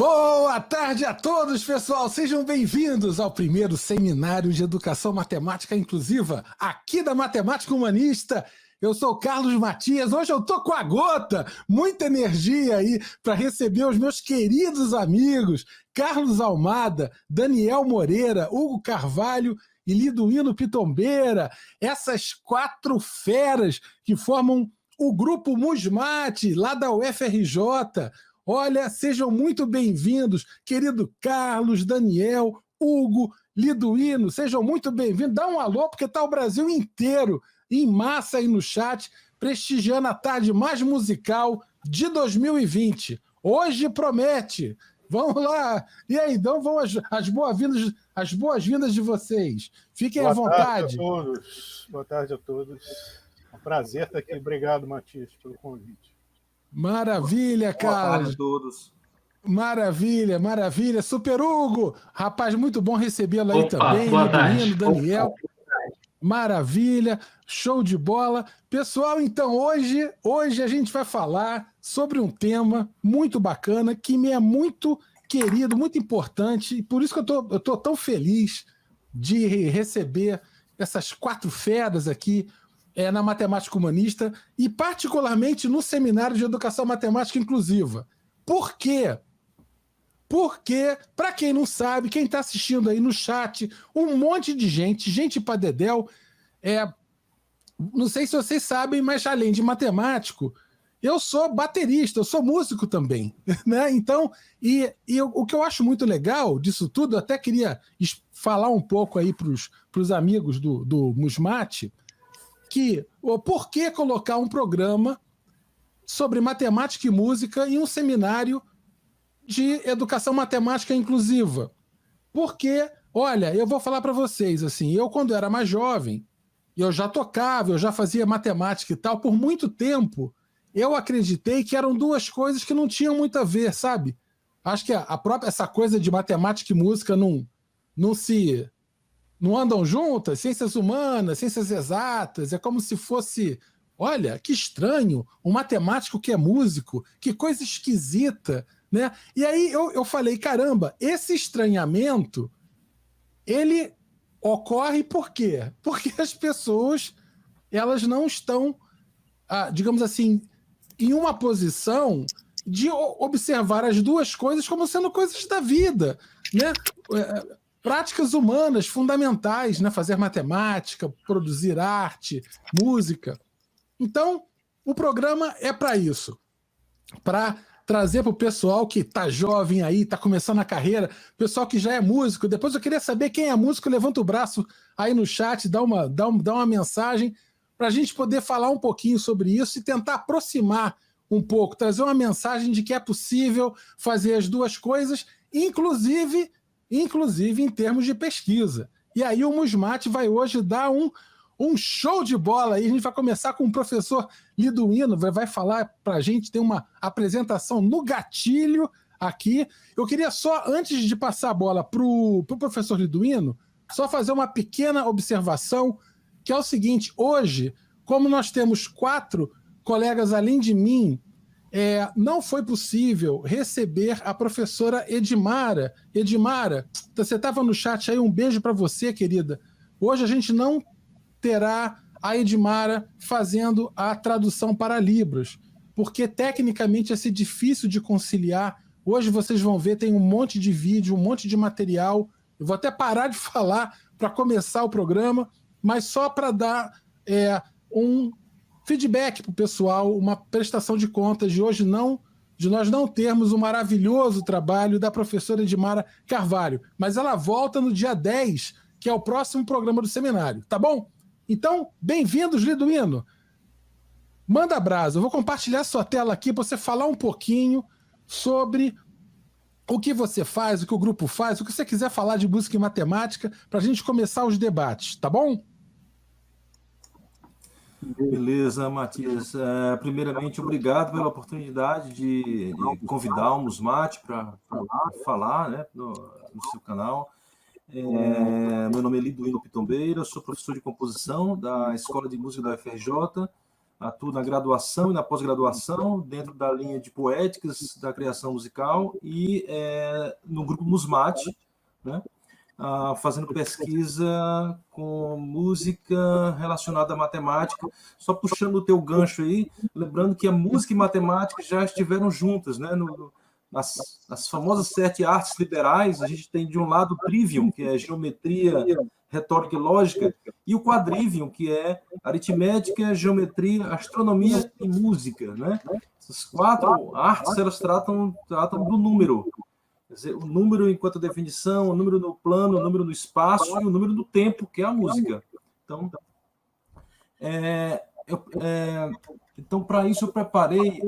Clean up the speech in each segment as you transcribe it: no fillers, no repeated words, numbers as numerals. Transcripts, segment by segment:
Boa tarde a todos, pessoal! Sejam bem-vindos ao primeiro seminário de Educação Matemática Inclusiva, aqui da Matemática Humanista. Eu sou o Carlos Matias, hoje eu tô com a gota, muita energia aí para receber os meus queridos amigos, Carlos Almada, Daniel Moreira, Hugo Carvalho e Liduíno Pitombeira, essas quatro feras que formam o grupo Musmate, lá da UFRJ. Olha, sejam muito bem-vindos, querido Carlos, Daniel, Hugo, Liduíno, sejam muito bem-vindos. Dá um alô, porque está o Brasil inteiro em massa aí no chat, prestigiando a tarde mais musical de 2020. Hoje promete. Vamos lá. E aí, então vão as boas-vindas de vocês. Fiquem à vontade. Boa tarde a todos. É um prazer estar aqui. Obrigado, Matias, pelo convite. Maravilha, Carlos. Boa tarde a todos. Maravilha, maravilha. Super Hugo, rapaz, muito bom recebê-lo aí também. Boa tarde. Daniel. Maravilha, show de bola. Pessoal, então hoje a gente vai falar sobre um tema muito bacana, que me é muito querido, muito importante, e por isso que eu tô tão feliz de receber essas quatro feras aqui na Matemática Humanista e particularmente no Seminário de Educação Matemática Inclusiva. Por quê? Porque, para quem não sabe, quem está assistindo aí no chat, um monte de gente pra dedéu, não sei se vocês sabem, mas além de matemático, eu sou baterista, eu sou músico também, né? Então, o que eu acho muito legal disso tudo, eu até queria falar um pouco aí para os amigos do Musmate, que por que colocar um programa sobre matemática e música em um seminário de educação matemática inclusiva? Porque, olha, eu vou falar para vocês, assim, eu quando era mais jovem, eu já tocava, eu já fazia matemática e tal, por muito tempo eu acreditei que eram duas coisas que não tinham muito a ver, sabe? Acho que a própria essa coisa de matemática e música não andam juntas, ciências humanas, ciências exatas, é como se fosse, olha, que estranho, um matemático que é músico, que coisa esquisita, né? E aí eu falei, caramba, esse estranhamento, ele ocorre por quê? Porque as pessoas, elas não estão, digamos assim, em uma posição de observar as duas coisas como sendo coisas da vida, né? Práticas humanas fundamentais, né? Fazer matemática, produzir arte, música. Então, o programa é para isso, para trazer para o pessoal que está jovem aí, está começando a carreira, pessoal que já é músico. Depois eu queria saber quem é músico, levanta o braço aí no chat, dá uma mensagem para a gente poder falar um pouquinho sobre isso e tentar aproximar um pouco, trazer uma mensagem de que é possível fazer as duas coisas, inclusive em termos de pesquisa. E aí o Musmate vai hoje dar um show de bola aí. A gente vai começar com o professor Liduíno, vai falar para a gente, tem uma apresentação no gatilho aqui. Eu queria só, antes de passar a bola para o professor Liduíno, só fazer uma pequena observação, que é o seguinte: hoje, como nós temos quatro colegas além de mim, não foi possível receber a professora Edmara. Edmara, você estava no chat aí, um beijo para você, querida. Hoje a gente não terá a Edmara fazendo a tradução para Libras, porque tecnicamente ia ser difícil de conciliar. Hoje vocês vão ver, tem um monte de vídeo, um monte de material. Eu vou até parar de falar para começar o programa, mas só para dar um feedback para o pessoal, uma prestação de contas de hoje de nós não termos o maravilhoso trabalho da professora Edmara Carvalho. Mas ela volta no dia 10, que é o próximo programa do seminário, tá bom? Então, bem-vindos, Liduíno. Manda brasa. Eu vou compartilhar sua tela aqui para você falar um pouquinho sobre o que você faz, o que o grupo faz, o que você quiser falar de música e matemática, para a gente começar os debates, tá bom? Beleza, Matias. Primeiramente, obrigado pela oportunidade de convidar o Musmate para falar, né, no seu canal. Meu nome é Liduíno Pitombeira, sou professor de composição da Escola de Música da UFRJ, atuo na graduação e na pós-graduação, dentro da linha de poéticas da criação musical e no grupo Musmate, né? Fazendo pesquisa com música relacionada à matemática. Só puxando o teu gancho aí, lembrando que a música e matemática já estiveram juntas, né? Nas famosas 7 artes liberais, a gente tem de um lado o trivium, que é geometria, retórica e lógica, e o quadrivium, que é aritmética, geometria, astronomia e música, né? Essas 4 artes, elas tratam do número. Quer dizer, o número enquanto definição, o número no plano, o número no espaço e o número no tempo, que é a música. Então, então para isso eu preparei,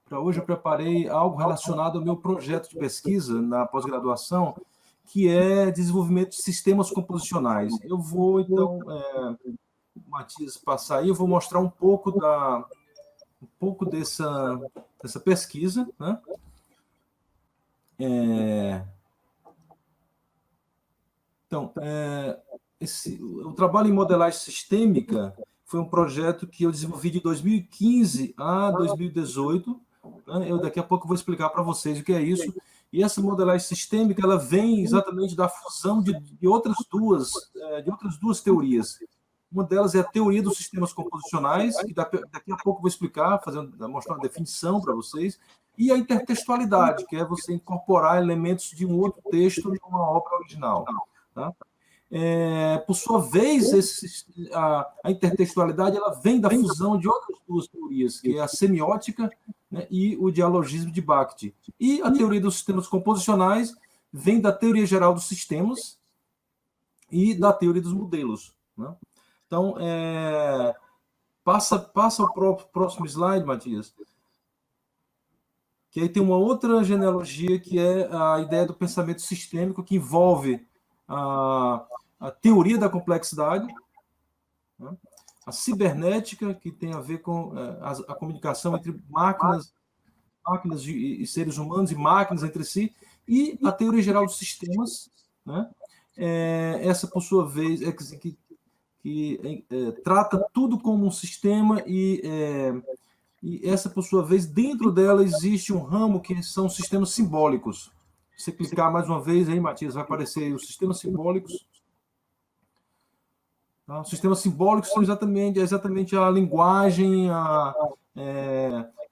para hoje eu preparei algo relacionado ao meu projeto de pesquisa na pós-graduação, que é desenvolvimento de sistemas composicionais. Eu vou, então, Matias, passar aí, eu vou mostrar um pouco dessa pesquisa, né? Então, o trabalho em modelagem sistêmica foi um projeto que eu desenvolvi de 2015 a 2018. Né? Eu daqui a pouco vou explicar para vocês o que é isso. E essa modelagem sistêmica, ela vem exatamente da fusão de outras duas teorias. Uma delas é a teoria dos sistemas composicionais, que daqui a pouco eu vou explicar, mostrar uma definição para vocês, e a intertextualidade, que é você incorporar elementos de um outro texto em uma obra original. Tá? Por sua vez, a intertextualidade ela vem da fusão de outras duas teorias, que é a semiótica, né, e o dialogismo de Bakhtin. E a teoria dos sistemas composicionais vem da teoria geral dos sistemas e da teoria dos modelos. Né? Então, passa o próximo slide, Matias. Que aí tem uma outra genealogia, que é a ideia do pensamento sistêmico, que envolve a teoria da complexidade, né? A cibernética, que tem a ver com a comunicação entre máquinas e seres humanos, e máquinas entre si, e a teoria geral dos sistemas, né? Essa, por sua vez, que trata tudo como um sistema, e essa, por sua vez, dentro dela existe um ramo que são sistemas simbólicos. Se você clicar mais uma vez aí, Matias, vai aparecer aí os sistemas simbólicos. Tá? Os sistemas simbólicos são exatamente a linguagem,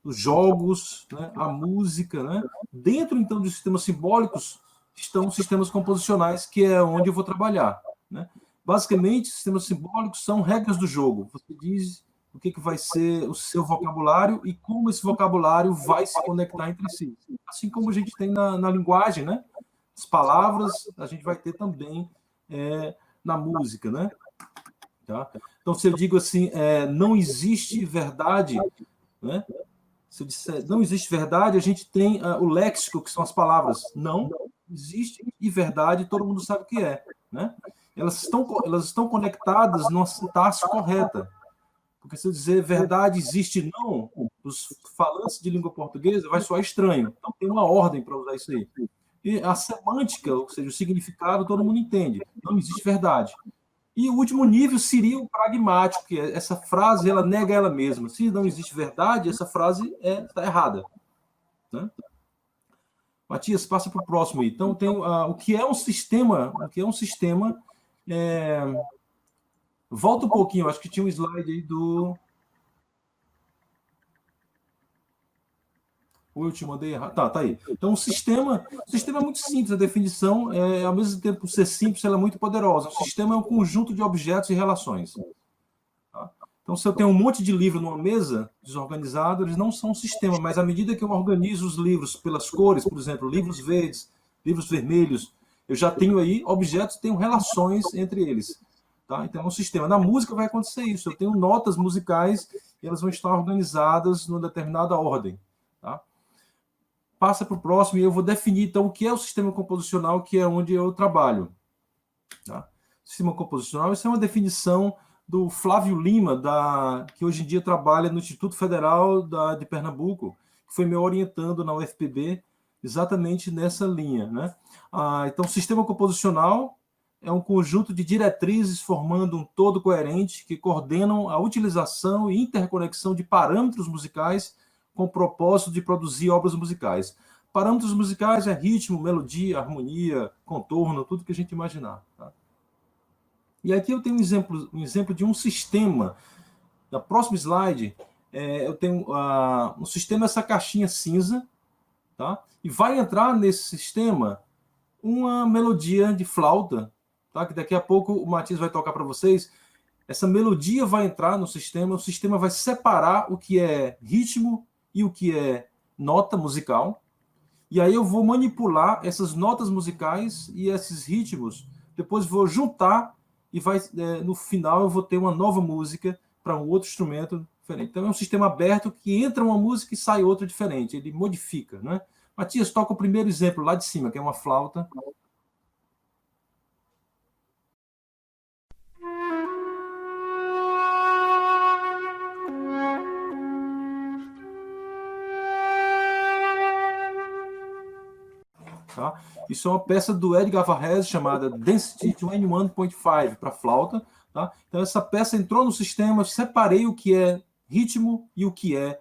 os jogos, né? A música. Né? Dentro, então, dos sistemas simbólicos estão os sistemas composicionais, que é onde eu vou trabalhar. Né? Basicamente, sistemas simbólicos são regras do jogo. Você diz o que vai ser o seu vocabulário e como esse vocabulário vai se conectar entre si. Assim como a gente tem na linguagem, né? As palavras, a gente vai ter também na música, né? Tá? Então, se eu digo assim, não existe verdade, né? Se eu disser não existe verdade, a gente tem o léxico, que são as palavras. Não existe, e verdade, todo mundo sabe o que é. Né? Elas estão conectadas numa sintaxe correta. Porque se eu dizer verdade existe não, os falantes de língua portuguesa vai soar estranho. Então tem uma ordem para usar isso aí. E a semântica, ou seja, o significado, todo mundo entende. Não existe verdade. E o último nível seria o pragmático, que essa frase ela nega ela mesma. Se não existe verdade, essa frase está errada. Né? Matias, passa para o próximo aí. Então tem o que é um sistema. O que é um sistema? Volta um pouquinho, acho que tinha um slide aí do... Eu te mandei errado. Tá aí. Então, o sistema é muito simples, a definição ao mesmo tempo por ser simples, ela é muito poderosa. O sistema é um conjunto de objetos e relações. Tá? Então, se eu tenho um monte de livro numa mesa, desorganizado, eles não são um sistema, mas à medida que eu organizo os livros pelas cores, por exemplo, livros verdes, livros vermelhos, eu já tenho aí objetos, tenho relações entre eles. Tá? Então, é um sistema. Na música vai acontecer isso. Eu tenho notas musicais e elas vão estar organizadas numa determinada ordem. Tá? Passa para o próximo e eu vou definir, então, o que é o sistema composicional, que é onde eu trabalho. Tá? Sistema composicional, isso é uma definição do Flávio Lima, que hoje em dia trabalha no Instituto Federal de Pernambuco, que foi me orientando na UFPB, exatamente nessa linha. Né? Então, sistema composicional é um conjunto de diretrizes formando um todo coerente que coordenam a utilização e interconexão de parâmetros musicais com o propósito de produzir obras musicais. Parâmetros musicais é ritmo, melodia, harmonia, contorno, tudo que a gente imaginar. Tá? E aqui eu tenho um exemplo de um sistema. Na próxima slide, eu tenho um sistema, essa caixinha cinza, tá? E vai entrar nesse sistema uma melodia de flauta, tá? Que daqui a pouco o Matias vai tocar para vocês. Essa melodia vai entrar no sistema, o sistema vai separar o que é ritmo e o que é nota musical, e aí eu vou manipular essas notas musicais e esses ritmos, depois vou juntar e no final eu vou ter uma nova música para um outro instrumento diferente. Então é um sistema aberto que entra uma música e sai outra diferente, ele modifica, né? Matias, toca o primeiro exemplo lá de cima, que é uma flauta. Tá? Isso é uma peça do Edgar Varese chamada Density 21.5 para flauta. Tá? Então essa peça entrou no sistema, separei o que é ritmo e o que é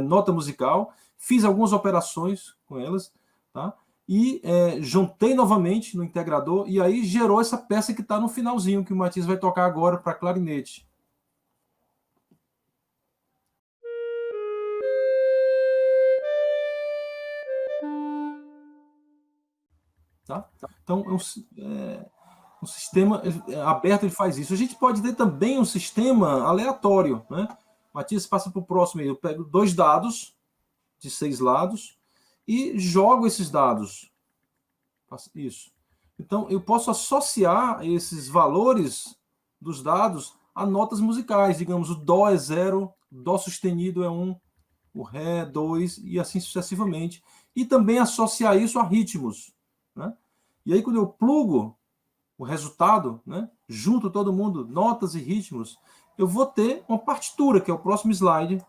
nota musical, fiz algumas operações com elas, tá? E juntei novamente no integrador e aí gerou essa peça que está no finalzinho, que o Matias vai tocar agora para clarinete. Tá? Então, um sistema aberto ele faz isso. A gente pode ter também um sistema aleatório. Né? Matias passa para o próximo. Eu pego 2 dados de 6 lados e jogo esses dados. Isso. Então, eu posso associar esses valores dos dados a notas musicais. Digamos, o Dó é 0, o Dó sustenido é 1, o Ré é 2, e assim sucessivamente. E também associar isso a ritmos. Né? E aí, quando eu plugo o resultado, né, junto todo mundo, notas e ritmos, eu vou ter uma partitura, que é o próximo slide.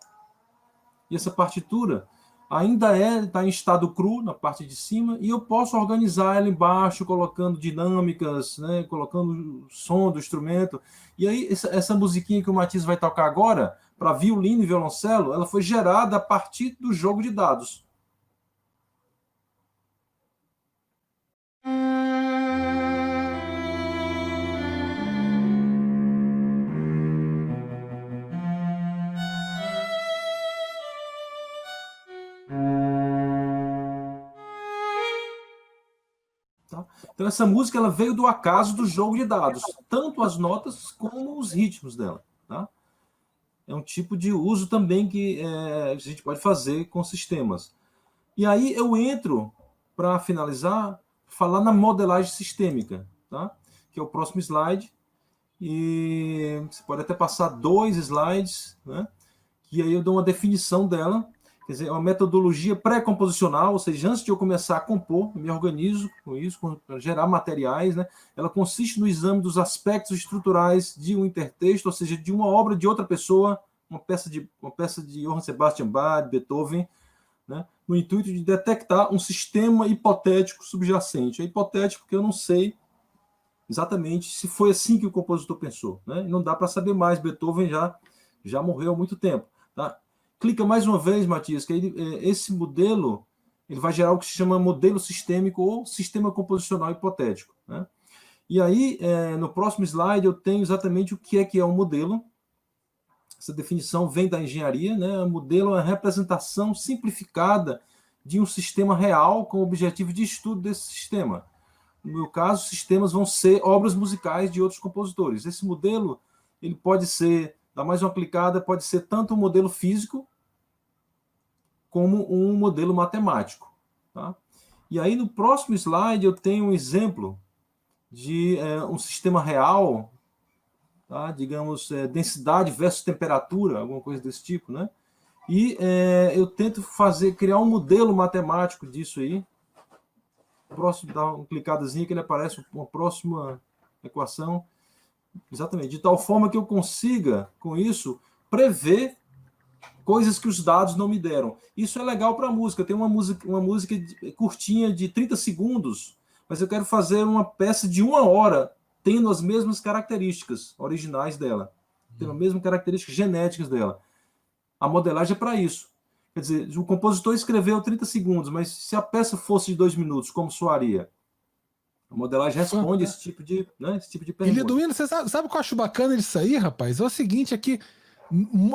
E essa partitura ainda está em estado cru, na parte de cima, e eu posso organizar ela embaixo, colocando dinâmicas, né, colocando o som do instrumento. E aí, essa musiquinha que o Matias vai tocar agora, para violino e violoncelo, ela foi gerada a partir do jogo de dados. Então essa música ela veio do acaso do jogo de dados, tanto as notas como os ritmos dela. Tá? É um tipo de uso também que a gente pode fazer com sistemas. E aí eu entro, para finalizar, falar na modelagem sistêmica, tá? Que é o próximo slide. E você pode até passar 2 slides, né? E aí eu dou uma definição dela. Quer dizer, é uma metodologia pré-composicional, ou seja, antes de eu começar a compor, eu me organizo com isso, para gerar materiais, né? Ela consiste no exame dos aspectos estruturais de um intertexto, ou seja, de uma obra de outra pessoa, uma peça de Johann Sebastian Bach, Beethoven, né? No intuito de detectar um sistema hipotético subjacente. É hipotético porque eu não sei exatamente se foi assim que o compositor pensou, né? Não dá para saber mais, Beethoven já morreu há muito tempo, tá? Clica mais uma vez, Matias, que esse modelo ele vai gerar o que se chama modelo sistêmico ou sistema composicional hipotético. Né? E aí, no próximo slide, eu tenho exatamente o que é um modelo. Essa definição vem da engenharia. Né? O modelo é a representação simplificada de um sistema real com o objetivo de estudo desse sistema. No meu caso, sistemas vão ser obras musicais de outros compositores. Esse modelo ele pode ser... Dá mais uma clicada, pode ser tanto um modelo físico como um modelo matemático. Tá? E aí, no próximo slide, eu tenho um exemplo de um sistema real, tá? Digamos, densidade versus temperatura, alguma coisa desse tipo. Né? E eu tento criar um modelo matemático disso aí. Próximo, dá uma clicadazinha que ele aparece uma próxima equação. Exatamente, de tal forma que eu consiga, com isso, prever coisas que os dados não me deram. Isso é legal para a música. Tem uma música curtinha de 30 segundos, mas eu quero fazer uma peça de 1 hora tendo as mesmas características originais dela, tendo as mesmas características genéticas dela. A modelagem é para isso. Quer dizer, o compositor escreveu 30 segundos, mas se a peça fosse de 2 minutos, como soaria? A modelagem responde esse tipo de pergunta. E Liduíno, você sabe o que eu acho bacana disso aí, rapaz? É o seguinte, é que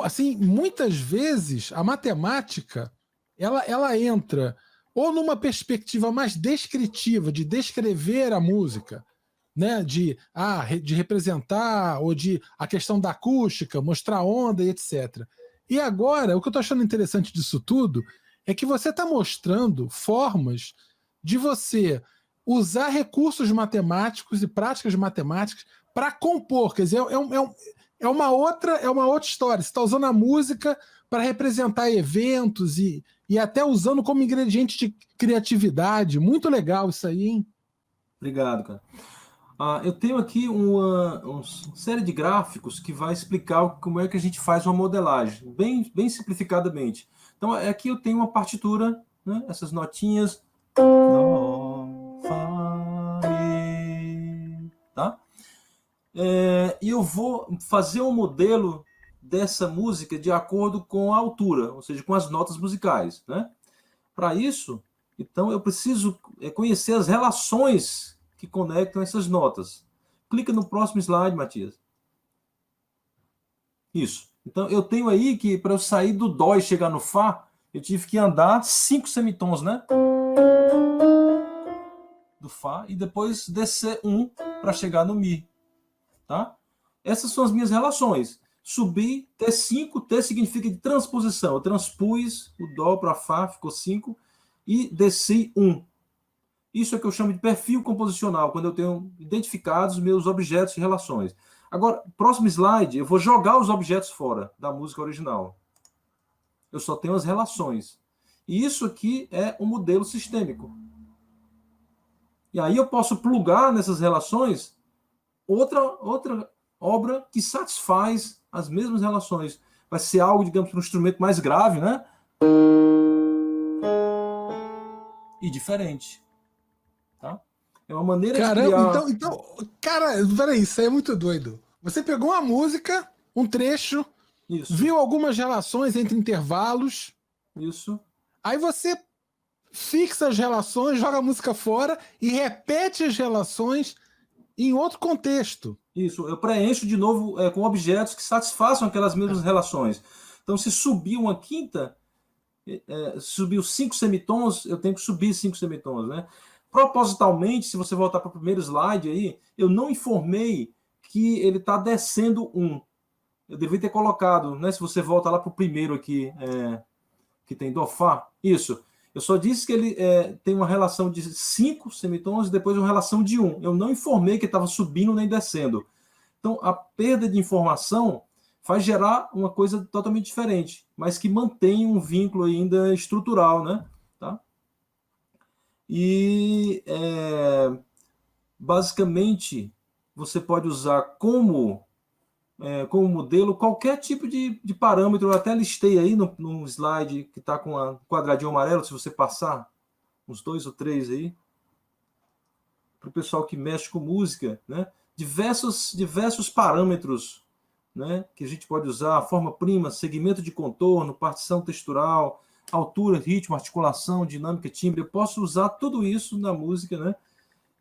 assim, muitas vezes a matemática ela entra ou numa perspectiva mais descritiva, de descrever a música, né? De representar, ou de a questão da acústica, mostrar onda e etc. E agora, o que eu estou achando interessante disso tudo é que você está mostrando formas de você usar recursos matemáticos e práticas matemáticas para compor. Quer dizer, é uma outra história. Você está usando a música para representar eventos e até usando como ingrediente de criatividade. Muito legal isso aí, hein? Obrigado, cara. Eu tenho aqui uma série de gráficos que vai explicar como é que a gente faz uma modelagem, bem simplificadamente. Então, aqui eu tenho uma partitura, né, essas notinhas. Dó, Fá, Mi, tá? E eu vou fazer um modelo dessa música de acordo com a altura, ou seja, com as notas musicais, né? Para isso, então, eu preciso conhecer as relações que conectam essas notas. Clica no próximo slide, Matias. Isso. Então, eu tenho aí que, para eu sair do Dó e chegar no Fá, eu tive que andar 5 semitons, né? Do Fá, e depois descer 1 para chegar no Mi. Tá? Essas são as minhas relações. Subir, T5, T significa de transposição. Eu transpus o Dó para Fá, ficou 5, e desci 1. Isso é que eu chamo de perfil composicional, quando eu tenho identificados meus objetos e relações. Agora, próximo slide, eu vou jogar os objetos fora da música original. Eu só tenho as relações. E isso aqui é um modelo sistêmico. E aí eu posso plugar nessas relações outra obra que satisfaz as mesmas relações. Vai ser algo, digamos, para um instrumento mais grave, né? E diferente. Tá? É uma maneira de criar... Então, cara, peraí, isso aí é muito doido. Você pegou uma música, um trecho, Isso. Viu algumas relações entre intervalos. Isso. Aí você fixa as relações, joga a música fora e repete as relações em outro contexto. Isso, eu preencho de novo com objetos que satisfaçam aquelas mesmas relações. Então, se subir uma quinta, subiu 5 semitons, eu tenho que subir 5 semitons, né? Propositalmente, se você voltar para o primeiro slide aí, eu não informei que ele está descendo 1. Eu devia ter colocado, né? Se você volta lá para o primeiro aqui, que tem Dó, Fá, isso. Eu só disse que ele tem uma relação de 5 semitons e depois uma relação de 1. Eu não informei que estava subindo nem descendo. Então, a perda de informação faz gerar uma coisa totalmente diferente, mas que mantém um vínculo ainda estrutural, né? Tá? E, basicamente, você pode usar como modelo qualquer tipo de parâmetro. Eu até listei aí no slide que está com a quadradinho amarelo, se você passar uns 2 ou 3 aí, para o pessoal que mexe com música, né? Diversos parâmetros, né, que a gente pode usar: forma prima, segmento de contorno, partição textural, altura, ritmo, articulação, dinâmica, timbre. Eu posso usar tudo isso na música, né,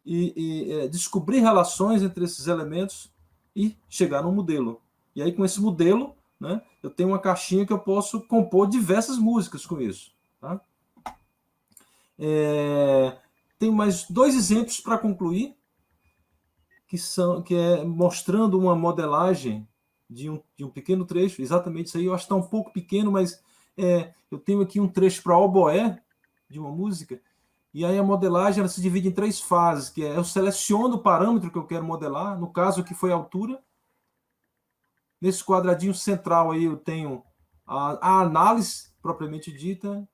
e descobrir relações entre esses elementos e chegar num modelo. E aí, com esse modelo, né, eu tenho uma caixinha que eu posso compor diversas músicas com isso. Tá? Tenho mais 2 exemplos para concluir, que é mostrando uma modelagem de um pequeno trecho. Exatamente isso aí. Eu acho que está um pouco pequeno, mas eu tenho aqui um trecho para oboé de uma música. E aí a modelagem ela se divide em 3 fases, que eu seleciono o parâmetro que eu quero modelar, no caso aqui foi a altura. Nesse quadradinho central aí eu tenho a análise propriamente dita,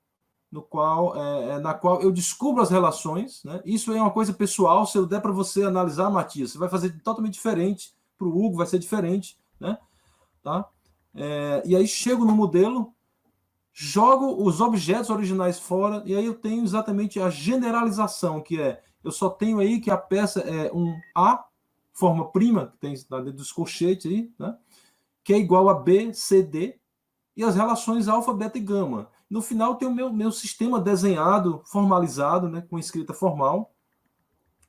na qual eu descubro as relações, né? Isso é uma coisa pessoal. Se eu der para você analisar, Matias, você vai fazer totalmente diferente. Para o Hugo vai ser diferente, né? Tá? E aí chego no modelo, jogo os objetos originais fora, e aí eu tenho exatamente a generalização, que eu só tenho aí que a peça é um A, forma prima, que tem dentro dos colchetes aí, né? Que é igual a B, C, D, e as relações alfa, beta e gama. No final tem o meu sistema desenhado, formalizado, né, com escrita formal.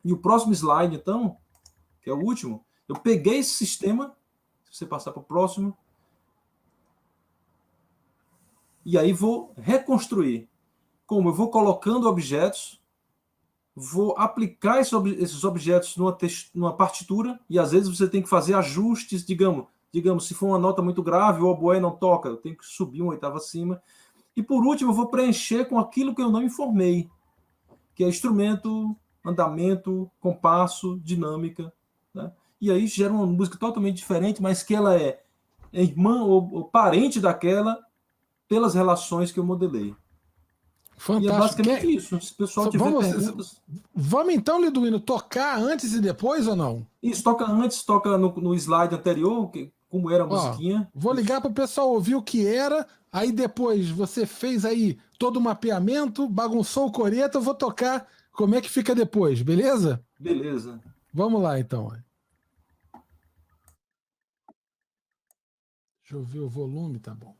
E o próximo slide, então, que é o último, eu peguei esse sistema, se você passar para o próximo, e aí vou reconstruir. Como eu vou colocando objetos, vou aplicar esses objetos numa partitura, e às vezes você tem que fazer ajustes, digamos, se for uma nota muito grave, o oboé não toca, eu tenho que subir uma oitava acima. E por último, eu vou preencher com aquilo que eu não informei, que é instrumento, andamento, compasso, dinâmica, né? E aí gera uma música totalmente diferente, mas que ela é irmã ou parente daquela pelas relações que eu modelei. Fantástico. E é basicamente isso. Se o pessoal tiver perguntas... Vamos então, Liduíno, tocar antes e depois ou não? Isso, toca antes, toca no slide anterior, como era a musiquinha. Vou ligar para o pessoal ouvir o que era, aí depois você fez aí todo o mapeamento, bagunçou o coreto, eu vou tocar como é que fica depois, beleza? Beleza. Vamos lá então. Deixa eu ver o volume, tá bom.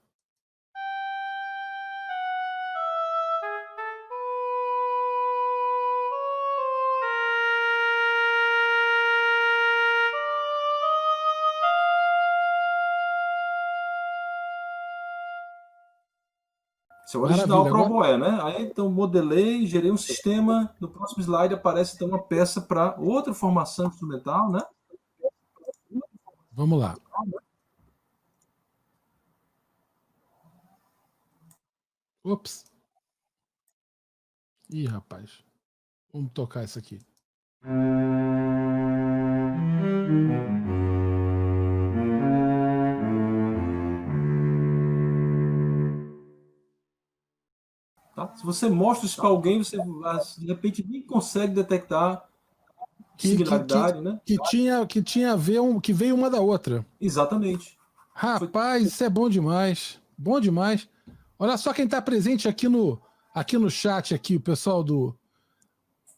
Esse é o original para o oboé, né? Aí então modelei, gerei um sistema. No próximo slide aparece então uma peça para outra formação instrumental, né? Vamos lá. Ops. Ih, rapaz. Vamos tocar isso aqui. Tá? Se você mostra isso para alguém, você de repente nem consegue detectar similaridade, né? Que tinha a ver, que veio uma da outra. Exatamente. Rapaz, isso é bom demais. Bom demais. Olha só quem está presente aqui no chat, aqui, o pessoal do...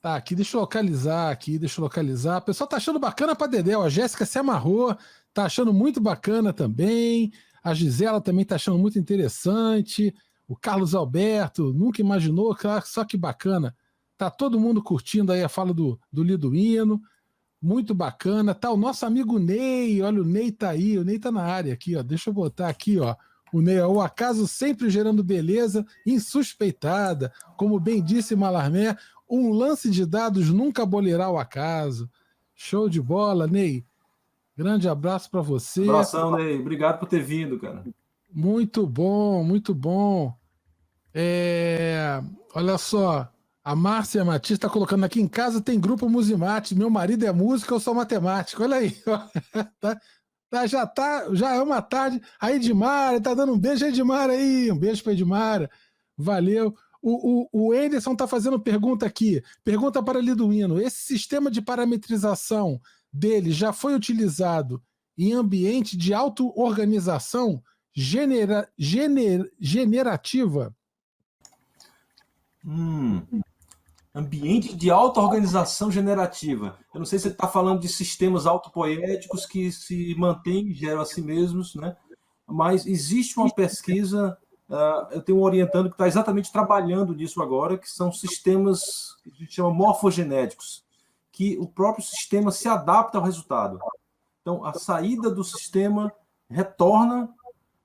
Tá, aqui, deixa eu localizar. O pessoal tá achando bacana pra Dedéu. A Jéssica se amarrou, tá achando muito bacana também. A Gisela também tá achando muito interessante. O Carlos Alberto, nunca imaginou, só que bacana. Tá todo mundo curtindo aí a fala do Liduíno. Muito bacana. Tá o nosso amigo Ney, olha, o Ney tá aí, o Ney tá na área aqui, ó. Deixa eu botar aqui, ó. O Ney, o acaso sempre gerando beleza insuspeitada. Como bem disse Mallarmé, um lance de dados nunca abolirá o acaso. Show de bola, Ney. Grande abraço para você. Abração, Ney. Obrigado por ter vindo, cara. Muito bom, muito bom. Olha só, a Márcia Matias está colocando aqui: em casa tem grupo Musimate, meu marido é músico, eu sou matemático. Olha aí, já é uma tarde. A Edmara, tá dando um beijo, Edmara aí, um beijo para Edmara, valeu. O Anderson está fazendo pergunta aqui, pergunta para Liduíno: esse sistema de parametrização dele já foi utilizado em ambiente de auto-organização generativa? Ambiente de auto-organização generativa. Eu não sei se você está falando de sistemas autopoéticos que se mantêm e geram a si mesmos, né? Mas existe uma pesquisa, eu tenho um orientando que está exatamente trabalhando nisso agora, que são sistemas que a gente chama morfogenéticos, que o próprio sistema se adapta ao resultado. Então, a saída do sistema retorna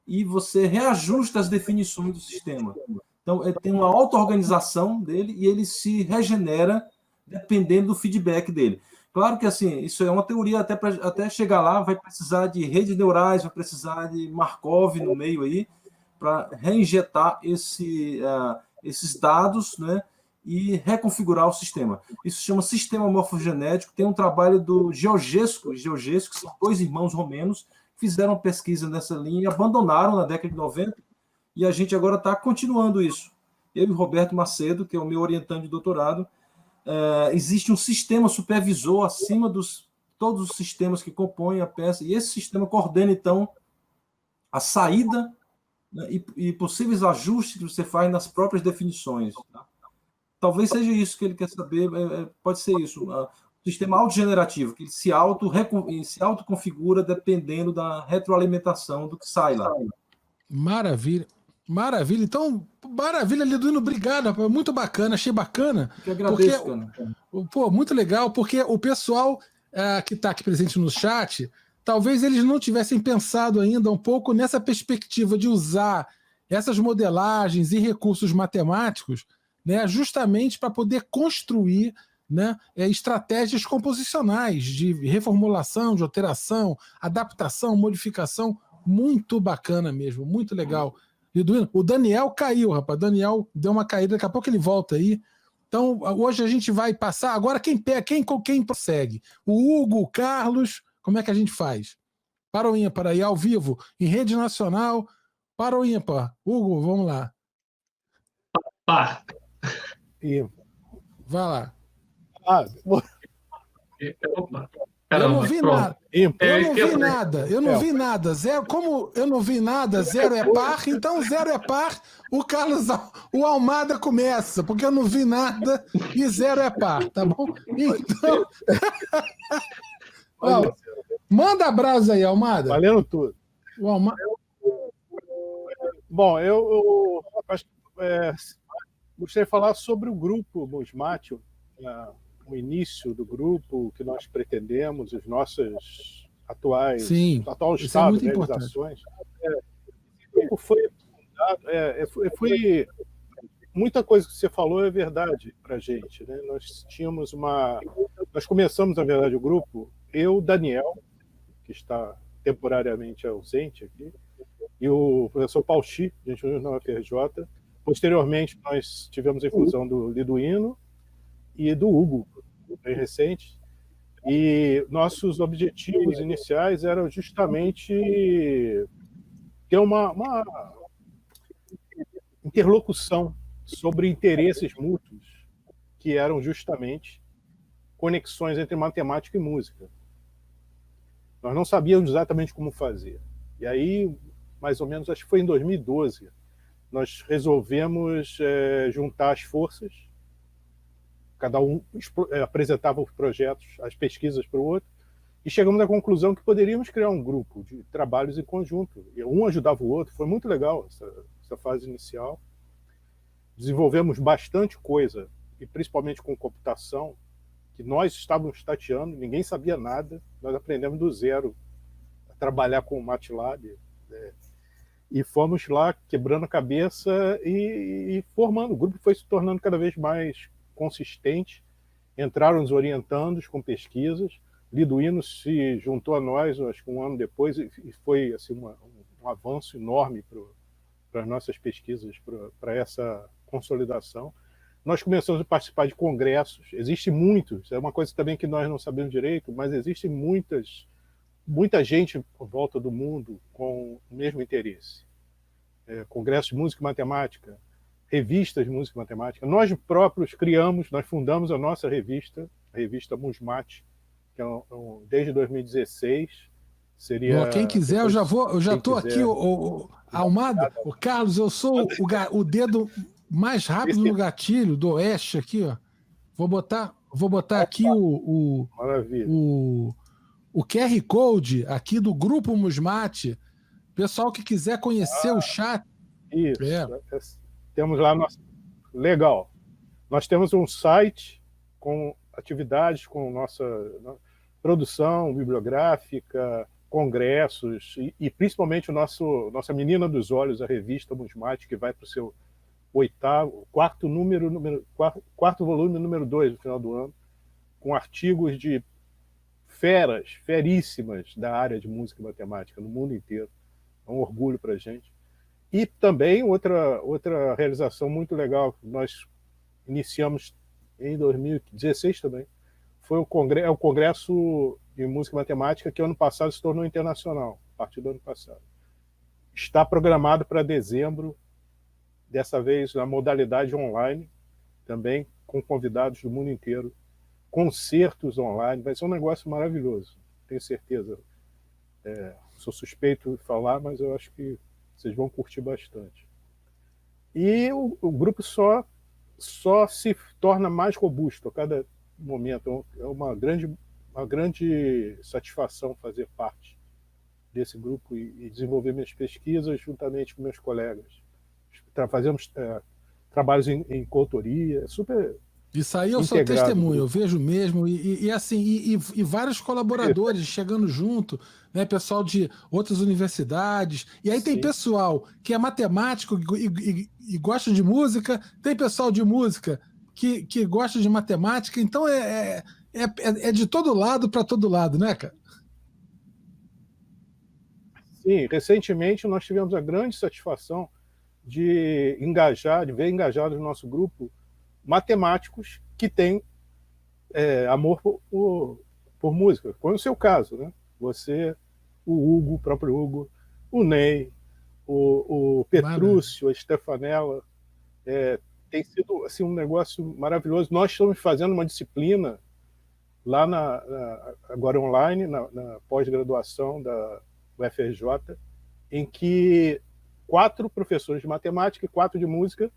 e você reajusta as definições do sistema. Então, tem uma auto-organização dele e ele se regenera dependendo do feedback dele. Claro que, assim, isso é uma teoria, até chegar lá, vai precisar de redes neurais, vai precisar de Markov no meio aí, para reinjetar esses dados, né, e reconfigurar o sistema. Isso se chama sistema morfogenético. Tem um trabalho do Georgescu, que são dois irmãos romenos, que fizeram uma pesquisa nessa linha e abandonaram na década de 90, e a gente agora está continuando isso. Eu e o Roberto Macedo, que é o meu orientante de doutorado, existe um sistema supervisor acima de todos os sistemas que compõem a peça, e esse sistema coordena, então, a saída, né, e possíveis ajustes que você faz nas próprias definições. Tá? Talvez seja isso que ele quer saber, pode ser isso. sistema autogenerativo, que ele se autoconfigura dependendo da retroalimentação do que sai lá. Maravilha. Maravilha. Então, maravilha, Liduino. Obrigado, rapaz. Muito bacana, achei bacana. Eu que agradeço, porque, cara. pô, muito legal, porque o pessoal que está aqui presente no chat, talvez eles não tivessem pensado ainda um pouco nessa perspectiva de usar essas modelagens e recursos matemáticos, né, justamente para poder construir, né, estratégias composicionais de reformulação, de alteração, adaptação, modificação. Muito bacana mesmo, muito legal. Liduino, o Daniel caiu, rapaz. Daniel deu uma caída, daqui a pouco ele volta aí. Então, hoje a gente vai passar. Agora, quem prossegue? O Hugo, o Carlos, como é que a gente faz? Para o ímpar aí, ao vivo, em rede nacional. Para o ímpar. Hugo, vamos lá. Par. Vai lá. Opa. Eu não vi nada. Eu não vi É. nada. Zero, como eu não vi nada, zero é par, então zero é par. O Almada começa, porque eu não vi nada e zero é par, tá bom? Então. Ó, manda abraço aí, Almada. Valendo tudo. O Almada. Bom, eu acho que gostaria de falar sobre o grupo Musmatio, o início do grupo, o que nós pretendemos, os nossos atual isso é estado muito de importante. realizações. O grupo foi fundado, muita coisa que você falou é verdade para a gente, né? Nós começamos, na verdade, o grupo, eu, Daniel, que está temporariamente ausente aqui, e o professor Pauchi, de Júnior na UFRJ. Posteriormente, nós tivemos a inclusão do Liduino e do Hugo, bem recente. E nossos objetivos iniciais eram justamente ter uma interlocução sobre interesses mútuos, que eram justamente conexões entre matemática e música. Nós não sabíamos exatamente como fazer. E aí, mais ou menos, acho que foi em 2012, nós resolvemos juntar as forças, cada um apresentava os projetos, as pesquisas para o outro, e chegamos à conclusão que poderíamos criar um grupo de trabalhos em conjunto. E um ajudava o outro, foi muito legal essa fase inicial. Desenvolvemos bastante coisa, e principalmente com computação, que nós estávamos tateando, ninguém sabia nada, nós aprendemos do zero a trabalhar com o MATLAB, né? E fomos lá quebrando a cabeça e formando. O grupo foi se tornando cada vez mais consistente, entraram nos orientando com pesquisas. Liduino se juntou a nós, acho que um ano depois, e foi assim, um avanço enorme para as nossas pesquisas, para essa consolidação. Nós começamos a participar de congressos, existem muitos, é uma coisa também que nós não sabemos direito, mas existe muita gente por volta do mundo com o mesmo interesse. Congressos de música e matemática, revistas de música e matemática. Nós próprios nós fundamos a nossa revista, a revista Musmat, que desde 2016 seria... Quem quiser, eu já estou aqui, o Almada, o Carlos, eu sou o dedo mais rápido no gatilho do Oeste aqui, ó. Vou botar aqui o QR Code aqui do Grupo Musmat. Pessoal que quiser conhecer o chat. Isso. Temos lá legal. Nós temos um site com atividades, com nossa produção bibliográfica, congressos e principalmente nossa Menina dos Olhos, a revista Musmat, que vai para o seu quarto volume, número 2, no final do ano, com artigos de feríssimas da área de música e matemática no mundo inteiro. É um orgulho para a gente. E também outra realização muito legal que nós iniciamos em 2016 também, foi o Congresso de Música e Matemática, que ano passado se tornou internacional, a partir do ano passado. Está programado para dezembro, dessa vez na modalidade online, também com convidados do mundo inteiro, concertos online, vai ser um negócio maravilhoso, tenho certeza. Sou suspeito de falar, mas eu acho que vocês vão curtir bastante. E o grupo só se torna mais robusto a cada momento. É uma grande satisfação fazer parte desse grupo e desenvolver minhas pesquisas juntamente com meus colegas. Fazemos trabalhos em coautoria, super Isso aí eu sou integrado. testemunho, eu vejo mesmo, e vários colaboradores chegando junto, né, pessoal de outras universidades, e aí tem Sim. pessoal que é matemático e gosta de música, tem pessoal de música que gosta de matemática, então é de todo lado para todo lado, né, cara? Sim, recentemente nós tivemos a grande satisfação de ver engajados no nosso grupo matemáticos que têm amor por música. Foi o seu caso, né? Você, o Hugo, o próprio Hugo, o Ney, o Petrúcio, a Stefanella. Tem sido assim, um negócio maravilhoso. Nós estamos fazendo uma disciplina lá agora online, na pós-graduação da UFRJ, em que 4 professores de matemática e 4 de música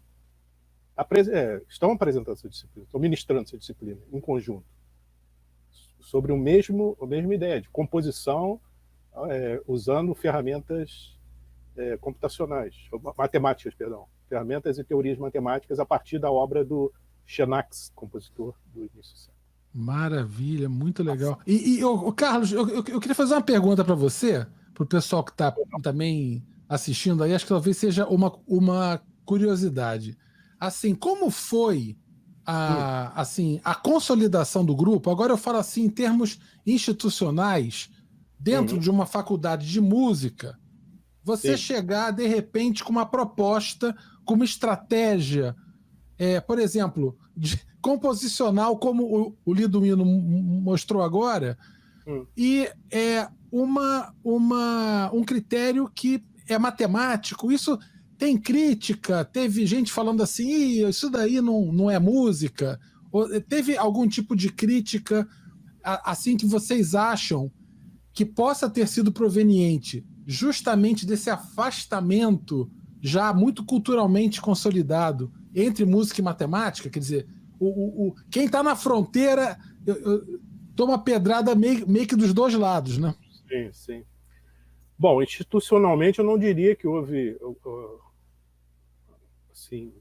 estão apresentando essa disciplina, estão ministrando essa disciplina em conjunto, sobre a mesma ideia de composição, usando ferramentas computacionais, matemáticas, perdão, ferramentas e teorias matemáticas a partir da obra do Xenax, compositor do início do século. Maravilha, muito legal. Carlos, eu queria fazer uma pergunta para você, para o pessoal que está também assistindo aí, acho que talvez seja uma curiosidade. Assim, como foi a consolidação do grupo? Agora eu falo assim em termos institucionais, dentro de uma faculdade de música, você chegar de repente com uma proposta, com uma estratégia, por exemplo, composicional, como o Lidomino mostrou agora, e um critério que é matemático. Isso tem crítica, teve gente falando assim, isso daí não é música. Teve algum tipo de crítica assim que vocês acham que possa ter sido proveniente justamente desse afastamento já muito culturalmente consolidado entre música e matemática? Quer dizer, quem está na fronteira toma pedrada meio que dos dois lados, né? Sim, sim. Bom, institucionalmente eu não diria que houve assim,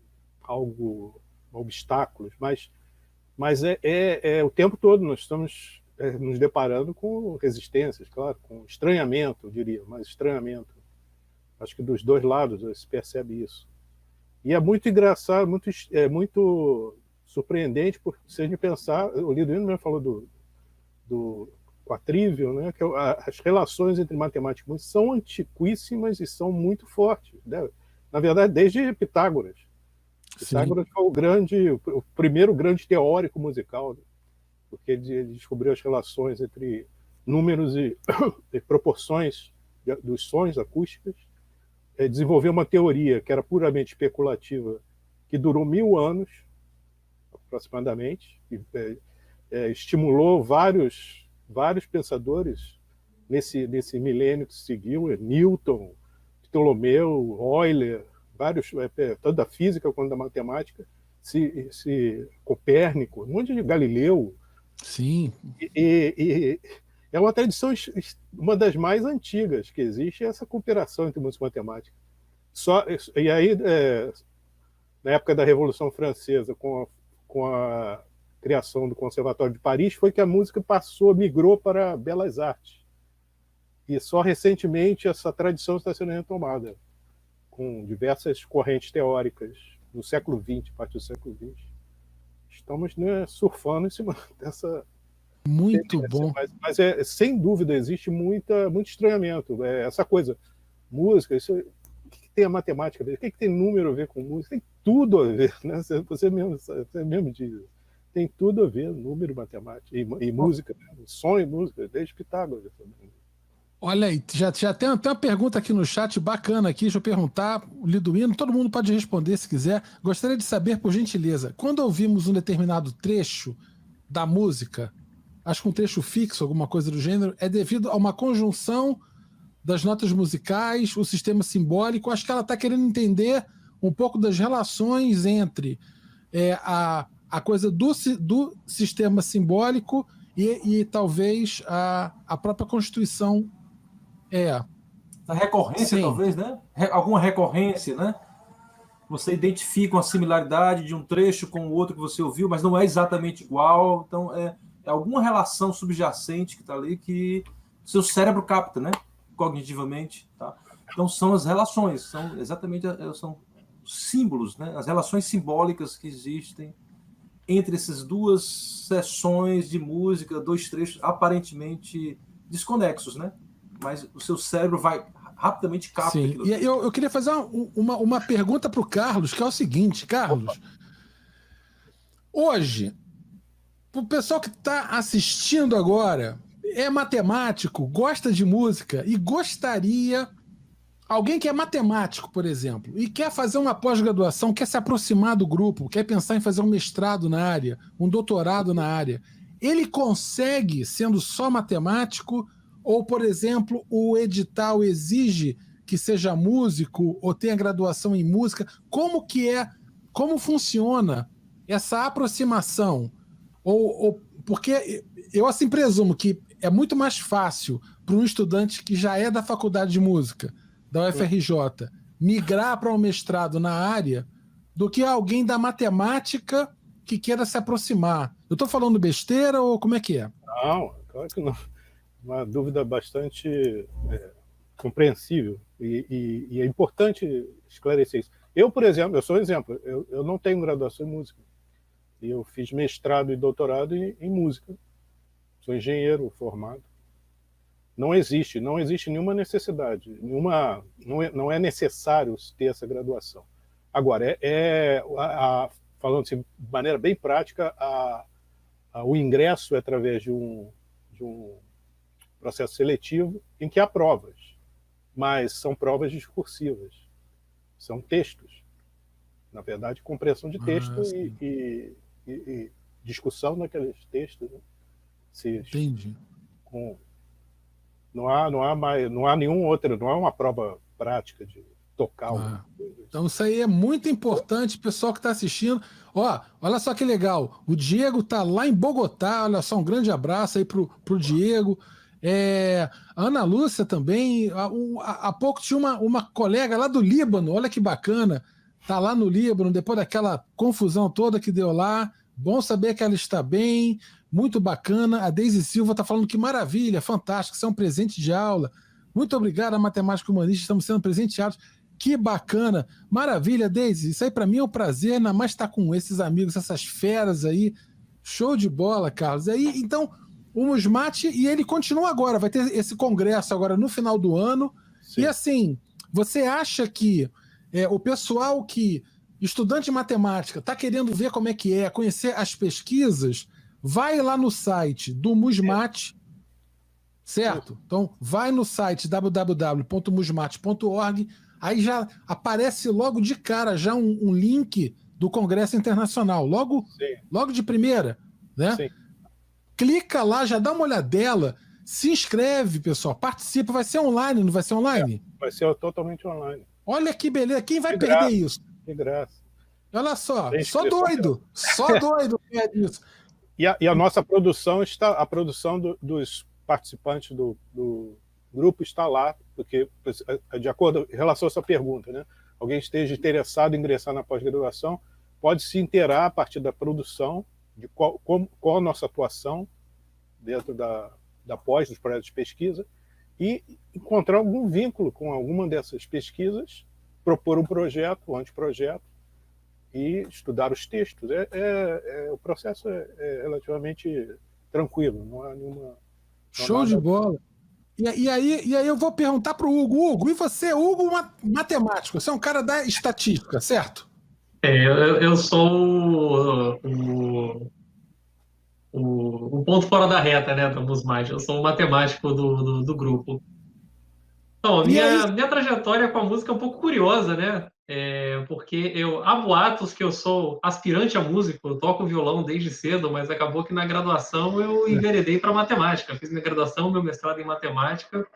obstáculos, mas o tempo todo nós estamos nos deparando com resistências, claro, com estranhamento, eu diria, mas estranhamento. Acho que dos dois lados se percebe isso. E é muito engraçado, muito surpreendente, porque se a gente pensar, o Lidomino mesmo falou do quatrivium, né, que as relações entre matemática e música são antiquíssimas e são muito fortes, né? Na verdade, desde Pitágoras. Pitágoras foi o primeiro grande teórico musical, né? Porque ele descobriu as relações entre números e proporções dos sons acústicos, desenvolveu uma teoria que era puramente especulativa, que durou 1000 anos, aproximadamente, e estimulou vários pensadores nesse milênio que seguiu, Newton, Ptolomeu, Euler, tanto da física quanto da matemática, Copérnico, um monte de Galileu. Sim. E é uma tradição, uma das mais antigas que existe, essa cooperação entre música e matemática. E aí, na época da Revolução Francesa, com a criação do Conservatório de Paris, foi que a música migrou para belas artes. E só recentemente essa tradição está sendo retomada, com diversas correntes teóricas no século XX, a partir do século XX. Estamos, né, surfando em cima dessa... Muito bom. Mas sem dúvida, existe muito estranhamento. Essa coisa, música, o que tem a matemática a ver? O que tem número a ver com música? Tem tudo a ver, né? Você mesmo diz. Tem tudo a ver, número, matemática e música, né? Som e música, desde Pitágoras também. Olha aí, já tem até uma pergunta aqui no chat bacana aqui, deixa eu perguntar, o Lidomino, todo mundo pode responder se quiser. Gostaria de saber, por gentileza, quando ouvimos um determinado trecho da música, acho que um trecho fixo, alguma coisa do gênero, é devido a uma conjunção das notas musicais, o sistema simbólico. Acho que ela está querendo entender um pouco das relações entre a coisa do sistema simbólico e talvez a própria Constituição. A recorrência, Sim. talvez, né? Alguma recorrência, né? Você identifica uma similaridade de um trecho com o outro que você ouviu, mas não é exatamente igual. Então, é alguma relação subjacente que está ali que seu cérebro capta, né? Cognitivamente. Tá? Então, são as relações, são exatamente são símbolos, né? As relações simbólicas que existem entre essas duas sessões de música, dois trechos aparentemente desconexos, né? Mas o seu cérebro vai rapidamente capta Sim. aquilo. E eu queria fazer uma pergunta para o Carlos, que é o seguinte, Carlos. Hoje, o pessoal que está assistindo agora é matemático, gosta de música e gostaria... Alguém que é matemático, por exemplo, e quer fazer uma pós-graduação, quer se aproximar do grupo, quer pensar em fazer um mestrado na área, um doutorado na área, ele consegue sendo só matemático? Ou, por exemplo, o edital exige que seja músico ou tenha graduação em música? Como funciona essa aproximação? Porque eu assim presumo que é muito mais fácil para um estudante que já é da faculdade de música, da UFRJ, migrar para um mestrado na área do que alguém da matemática que queira se aproximar. Eu estou falando besteira ou como é que é? Não, claro que não. Uma dúvida bastante compreensível e é importante esclarecer isso. Eu, por exemplo, eu sou um exemplo, eu não tenho graduação em música. Eu fiz mestrado e doutorado em música. Sou engenheiro formado. Não existe nenhuma necessidade, não é necessário ter essa graduação. Agora, falando assim, de maneira bem prática, o ingresso é através de um processo seletivo em que há provas, mas são provas discursivas, são textos. Na verdade, compreensão de texto e discussão daqueles textos. Né? Entendi. Não há nenhum outro, não há uma prova prática de tocar alguma coisa. Então isso aí é muito importante, pessoal que está assistindo. Olha só que legal, o Diego está lá em Bogotá, olha só, um grande abraço aí pro Diego. A Ana Lúcia também, há pouco tinha uma colega lá do Líbano, olha que bacana, está lá no Líbano, depois daquela confusão toda que deu lá, bom saber que ela está bem, muito bacana. A Deise Silva está falando que maravilha, fantástico, isso é um presente de aula. Muito obrigado a Matemática Humanista, estamos sendo presenteados. Que bacana, maravilha, Deise. Isso aí para mim é um prazer, ainda mais estar com esses amigos, essas feras aí. Show de bola, Carlos. Aí, então, o Musmate, e ele continua agora, vai ter esse congresso agora no final do ano. Sim. E assim, você acha que o pessoal estudante de matemática, está querendo ver como é que é, conhecer as pesquisas, vai lá no site do Musmate, certo? Então, vai no site www.musmate.org, aí já aparece logo de cara já um link do Congresso Internacional, logo de primeira, né? Sim. Clica lá, já dá uma olhadela, se inscreve, pessoal, participa, vai ser online, não vai ser online? Vai ser totalmente online. Olha que beleza, quem vai perder isso? Que graça. Olha só doido perde isso. E a nossa produção a produção dos participantes do grupo está lá, porque, de acordo em relação a essa pergunta, né? Alguém esteja interessado em ingressar na pós-graduação, pode se inteirar a partir da produção, de qual a nossa atuação dentro da pós, dos projetos de pesquisa, e encontrar algum vínculo com alguma dessas pesquisas, propor um projeto, um anteprojeto, e estudar os textos. O processo é relativamente tranquilo, não há nenhuma... Show de bola. E aí eu vou perguntar para o Hugo. Hugo, e você, Hugo, matemático, você é um cara da estatística, certo? Eu sou o ponto fora da reta, né, do Musmate. Eu sou o matemático do grupo. Então, minha trajetória com a música é um pouco curiosa, né? Porque há boatos que eu sou aspirante a músico, eu toco violão desde cedo, mas acabou que na graduação eu enveredei para matemática. Fiz minha graduação, meu mestrado em matemática,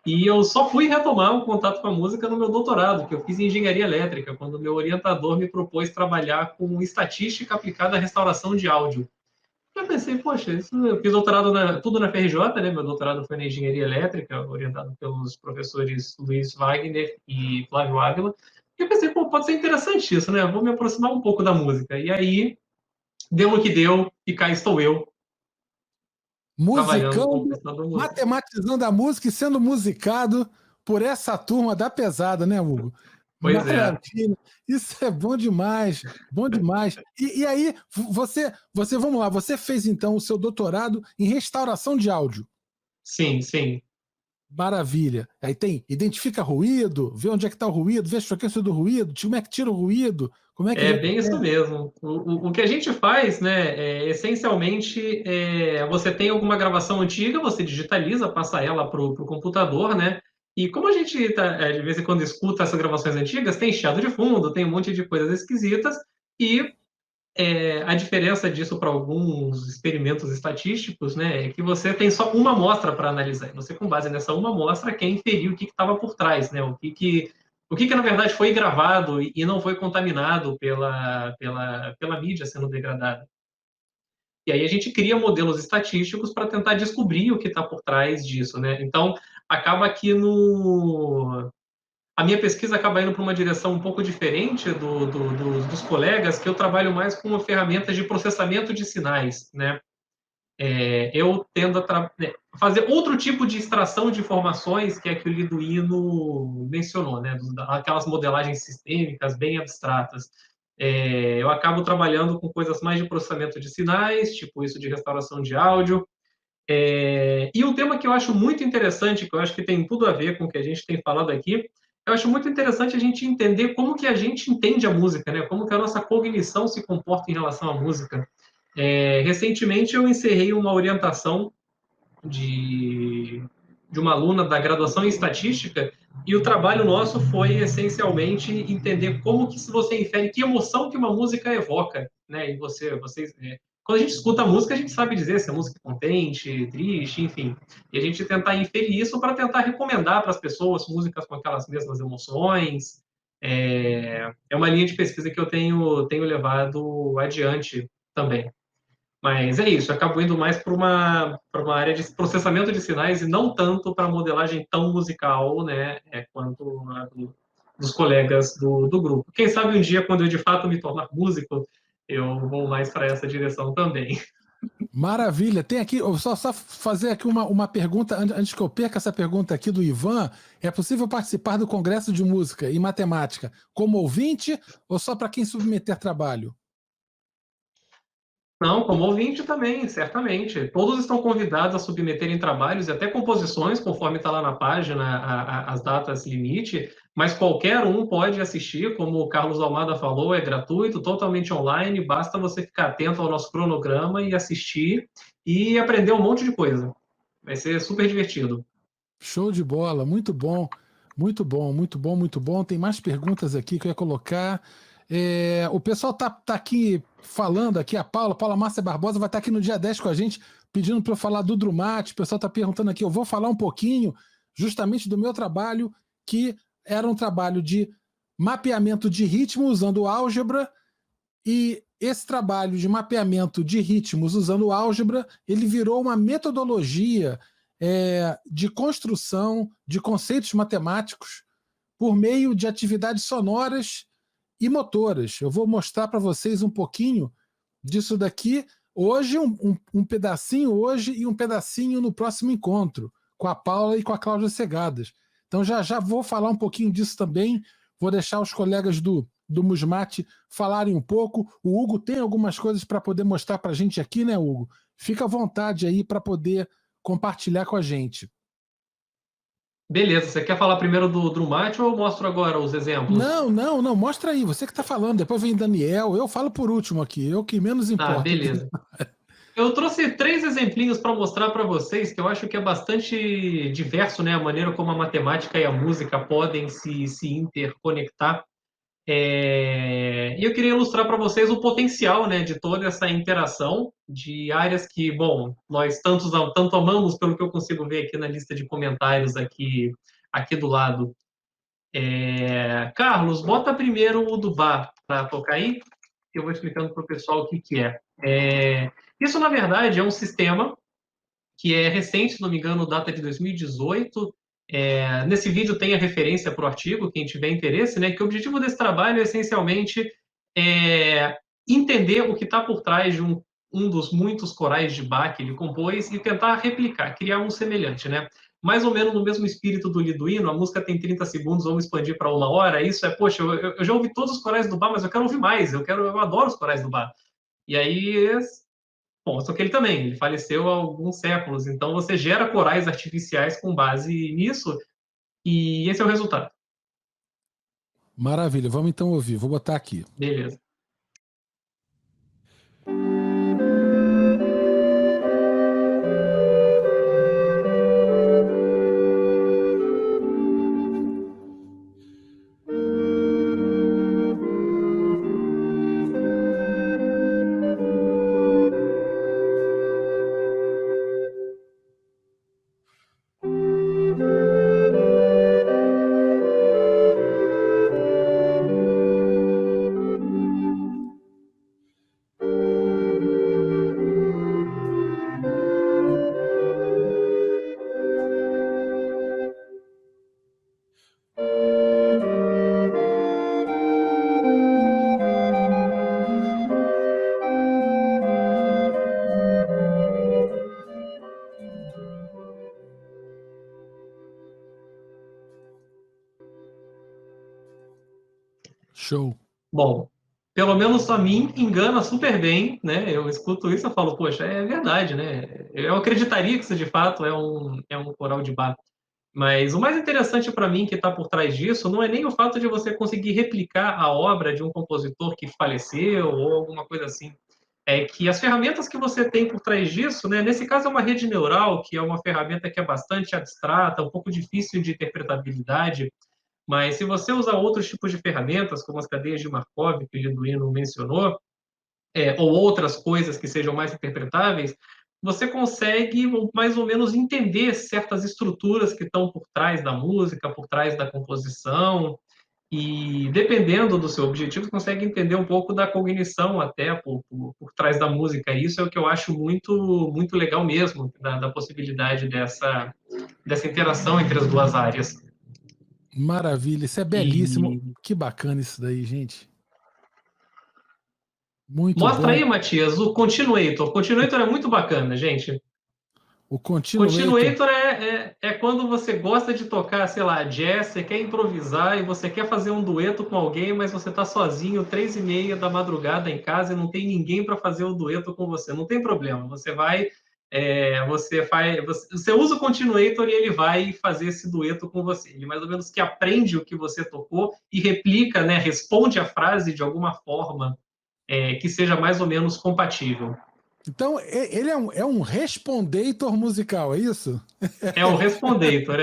E eu só fui retomar o contato com a música no meu doutorado, que eu fiz em engenharia elétrica, quando o meu orientador me propôs trabalhar com estatística aplicada à restauração de áudio. Eu pensei, poxa, eu fiz doutorado tudo na FRJ, né? Meu doutorado foi na engenharia elétrica, orientado pelos professores Luiz Wagner e Flávio Ávila. E eu pensei, pô, pode ser interessante isso, né? Vou me aproximar um pouco da música. E aí, deu o que deu, e cá estou eu, trabalhando como Musicando, pesquisador musical. matematizando a música e sendo musicado por essa turma da pesada, né, Hugo? Pois Maravilha. Isso é bom demais, bom demais. E aí, vamos lá, você fez então o seu doutorado em restauração de áudio. Sim, sim. Maravilha. Aí identifica ruído, vê onde é que está o ruído, vê a frequência do ruído, como é que tira o ruído, como é que... É bem isso mesmo. O que a gente faz, né, essencialmente, você tem alguma gravação antiga, você digitaliza, passa ela para o computador, né? E como a gente, de vez em quando, escuta essas gravações antigas, tem chiado de fundo, tem um monte de coisas esquisitas, e a diferença disso para alguns experimentos estatísticos, né, é que você tem só uma amostra para analisar. E você, com base nessa uma amostra, quer inferir o que estava por trás, né? O que na verdade foi gravado e não foi contaminado pela mídia sendo degradada. E aí a gente cria modelos estatísticos para tentar descobrir o que está por trás disso, né? Então acaba que a minha pesquisa acaba indo para uma direção um pouco diferente dos colegas, que eu trabalho mais com ferramentas de processamento de sinais, né? Eu tendo a fazer outro tipo de extração de informações que é que o Liduino mencionou, né? Aquelas modelagens sistêmicas bem abstratas. Eu acabo trabalhando com coisas mais de processamento de sinais, tipo isso de restauração de áudio. E um tema que eu acho muito interessante, que eu acho que tem tudo a ver com o que a gente tem falado aqui, eu acho muito interessante a gente entender como que a gente entende a música, né? Como que a nossa cognição se comporta em relação à música. Recentemente eu encerrei uma orientação de uma aluna da graduação em estatística e o trabalho nosso foi essencialmente entender como que se você infere que emoção que uma música evoca, né? E quando a gente escuta a música, a gente sabe dizer se a música é contente, triste, enfim. E a gente tentar inferir isso para tentar recomendar para as pessoas músicas com aquelas mesmas emoções. É uma linha de pesquisa que eu tenho levado adiante também. Mas é isso, acabo indo mais para uma área de processamento de sinais e não tanto para modelagem tão musical, né, quanto a dos colegas do grupo. Quem sabe um dia, quando eu de fato me tornar músico, eu vou mais para essa direção também. Maravilha. Tem aqui, só fazer aqui uma pergunta, antes que eu perca essa pergunta aqui do Ivan. É possível participar do Congresso de Música e Matemática como ouvinte ou só para quem submeter trabalho? Não, como ouvinte também, certamente. Todos estão convidados a submeterem trabalhos e até composições, conforme está lá na página, as datas limite, mas qualquer um pode assistir, como o Carlos Almada falou, é gratuito, totalmente online, basta você ficar atento ao nosso cronograma e assistir e aprender um monte de coisa. Vai ser super divertido. Show de bola, muito bom, muito bom, muito bom, muito bom. Tem mais perguntas aqui que eu ia colocar. O pessoal tá aqui falando, aqui, a Paula Márcia Barbosa vai estar aqui no dia 10 com a gente, pedindo para eu falar do Drumat. O pessoal está perguntando aqui, eu vou falar um pouquinho justamente do meu trabalho, que era um trabalho de mapeamento de ritmo usando álgebra, e esse trabalho de mapeamento de ritmos usando álgebra, ele virou uma metodologia de construção de conceitos matemáticos por meio de atividades sonoras e motoras. Eu vou mostrar para vocês um pouquinho disso daqui hoje, um pedacinho hoje e um pedacinho no próximo encontro, com a Paula e com a Cláudia Segadas. Então já vou falar um pouquinho disso também, vou deixar os colegas do Musmate falarem um pouco. O Hugo tem algumas coisas para poder mostrar para a gente aqui, né, Hugo? Fica à vontade aí para poder compartilhar com a gente. Beleza, você quer falar primeiro do Drumat ou eu mostro agora os exemplos? Não, mostra aí, você que está falando, depois vem Daniel, eu falo por último aqui, eu que menos importa. Beleza. Eu trouxe 3 exemplinhos para mostrar para vocês, que eu acho que é bastante diverso, né, a maneira como a matemática e a música podem se interconectar. E eu queria ilustrar para vocês o potencial, né, de toda essa interação de áreas que, bom, nós tanto amamos, pelo que eu consigo ver aqui na lista de comentários aqui do lado. Carlos, bota primeiro o do bar para tocar aí, que eu vou explicando para o pessoal o que, que é. Isso, na verdade, é um sistema que é recente, se não me engano, data de 2018. Nesse vídeo tem a referência para o artigo, quem tiver interesse, né? Que o objetivo desse trabalho é essencialmente entender o que está por trás de um dos muitos corais de Bach que ele compôs e tentar replicar, criar um semelhante, né? Mais ou menos no mesmo espírito do Liduino, a música tem 30 segundos, vamos expandir para 1 hora. Isso poxa, eu já ouvi todos os corais do Bach, mas eu quero ouvir mais, eu adoro os corais do Bach. E aí, bom, só que ele faleceu há alguns séculos, então você gera corais artificiais com base nisso, e esse é o resultado. Maravilha, vamos então ouvir, vou botar aqui. Beleza. Show. Bom, pelo menos a mim engana super bem, né? Eu escuto isso e falo, poxa, é verdade, né? Eu acreditaria que isso de fato é um coral de Bach. Mas o mais interessante para mim que está por trás disso não é nem o fato de você conseguir replicar a obra de um compositor que faleceu ou alguma coisa assim. É que as ferramentas que você tem por trás disso, né? Nesse caso é uma rede neural, que é uma ferramenta que é bastante abstrata, um pouco difícil de interpretabilidade, mas se você usar outros tipos de ferramentas, como as cadeias de Markov, que o Liduino mencionou, ou outras coisas que sejam mais interpretáveis, você consegue mais ou menos entender certas estruturas que estão por trás da música, por trás da composição, e dependendo do seu objetivo, você consegue entender um pouco da cognição até por trás da música. Isso é o que eu acho muito, muito legal mesmo, da possibilidade dessa interação entre as duas áreas. Maravilha, isso é belíssimo. Que bacana isso daí, gente. Muito Mostra bom. aí, Matias, o Continuator. O Continuator é muito bacana, gente. O Continuator. Continuator é quando você gosta de tocar, sei lá, jazz, você quer improvisar e você quer fazer um dueto com alguém, mas você está sozinho, 3h30 da madrugada em casa e não tem ninguém para fazer o dueto com você. Não tem problema. Você vai, você usa o Continuator e ele vai fazer esse dueto com você. Ele mais ou menos que aprende o que você tocou e replica, né, responde a frase de alguma forma que seja mais ou menos compatível. Então, ele é um respondator musical, é isso? É o Respondator,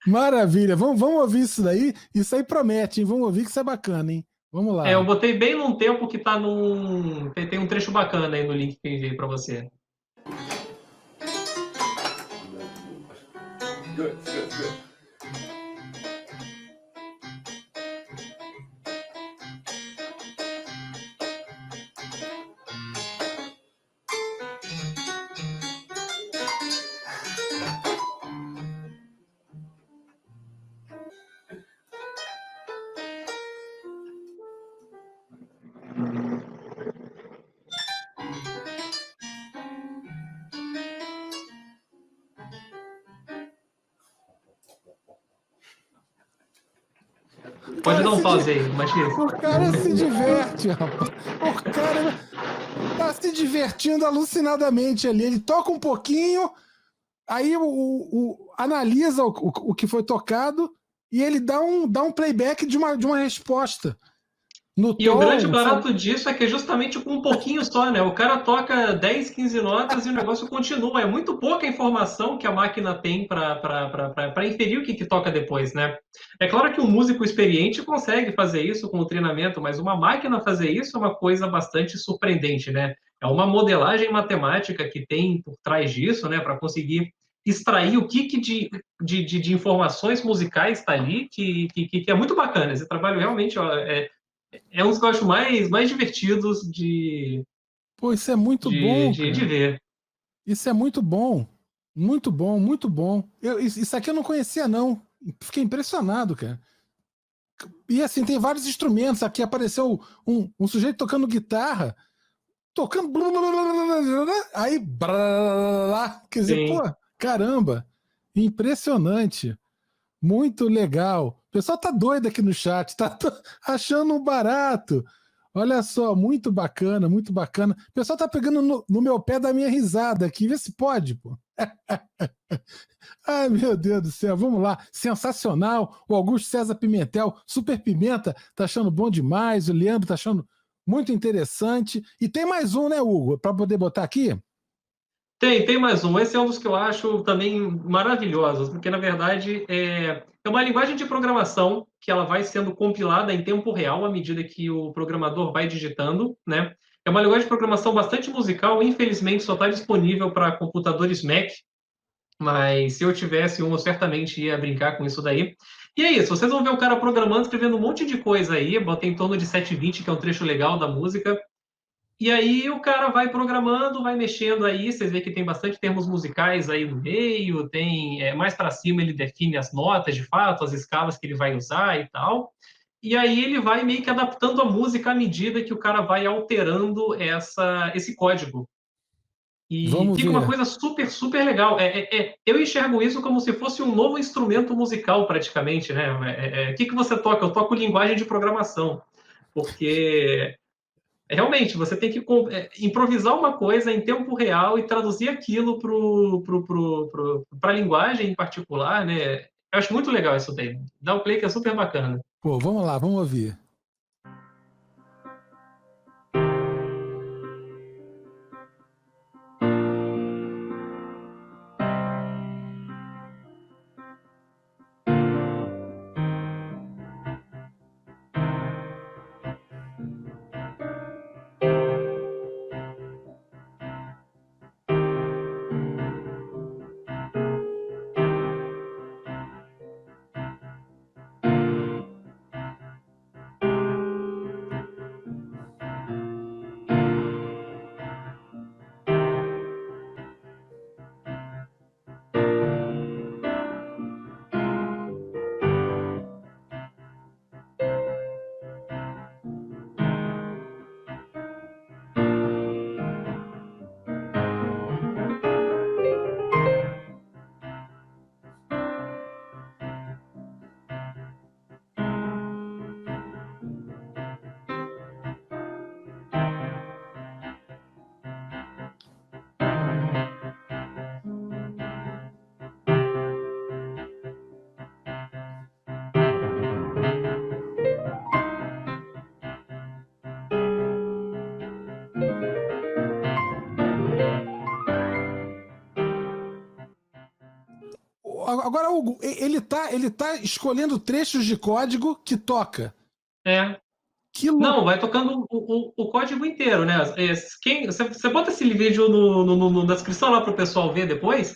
Maravilha, vamos ouvir isso daí. Isso aí promete, hein? Vamos ouvir que isso é bacana, hein? Vamos lá. Eu botei bem num tempo que tá tem um trecho bacana aí no link que eu enviei para você. Good, good, good. Pode dar um pause aí, Matias. O cara se diverte, rapaz. O cara tá se divertindo alucinadamente ali. Ele toca um pouquinho, aí analisa o que foi tocado e ele dá um playback de uma resposta. no E o grande tom, barato disso é que é justamente com um pouquinho só, né? O cara toca 10, 15 notas e o negócio continua. É muito pouca informação que a máquina tem para inferir o que toca depois, né? É claro que um músico experiente consegue fazer isso com o treinamento, mas uma máquina fazer isso é uma coisa bastante surpreendente, né? É uma modelagem matemática que tem por trás disso, né? Para conseguir extrair o que de informações musicais está ali, que é muito bacana. Esse trabalho realmente ó, é um dos que eu acho mais divertidos pô, isso é muito bom, de cara. ver. Isso é muito bom. Muito bom, muito bom. Isso aqui eu não conhecia, não. Fiquei impressionado, cara. E assim, tem vários instrumentos. Aqui apareceu um sujeito tocando guitarra, tocando. Aí. Quer dizer, pô, Sim. caramba. Impressionante. Muito legal. O pessoal tá doido aqui no chat, tá achando um barato. Olha só, muito bacana, muito bacana. O pessoal tá pegando no meu pé da minha risada aqui. Vê se pode, pô. Ai, meu Deus do céu, vamos lá. Sensacional. O Augusto César Pimentel, Super Pimenta, tá achando bom demais. O Leandro tá achando muito interessante. E tem mais um, né, Hugo, para poder botar aqui? Tem mais um. Esse é um dos que eu acho também maravilhosos, porque na verdade é uma linguagem de programação que ela vai sendo compilada em tempo real à medida que o programador vai digitando, né? É uma linguagem de programação bastante musical, infelizmente só está disponível para computadores Mac, mas se eu tivesse um, eu certamente ia brincar com isso daí. E é isso, vocês vão ver o cara programando, escrevendo um monte de coisa aí, botei em torno de 720, que é um trecho legal da música. E aí o cara vai programando, vai mexendo aí, vocês veem que tem bastante termos musicais aí no meio, tem mais para cima ele define as notas de fato, as escalas que ele vai usar e tal. E aí ele vai meio que adaptando a música à medida que o cara vai alterando esse código. E Vamos fica uma ver. coisa super, super legal. Eu enxergo isso como se fosse um novo instrumento musical, praticamente, né? O que você toca? Eu toco linguagem de programação, porque realmente você tem que improvisar uma coisa em tempo real e traduzir aquilo para a linguagem em particular, né? Eu acho muito legal isso daí. Dá o play que é super bacana. Pô, vamos lá, vamos ouvir. Agora, Hugo, ele tá escolhendo trechos de código que toca. É. Que Não, louco. vai tocando o código inteiro, né? Você bota esse vídeo na descrição lá para o pessoal ver depois.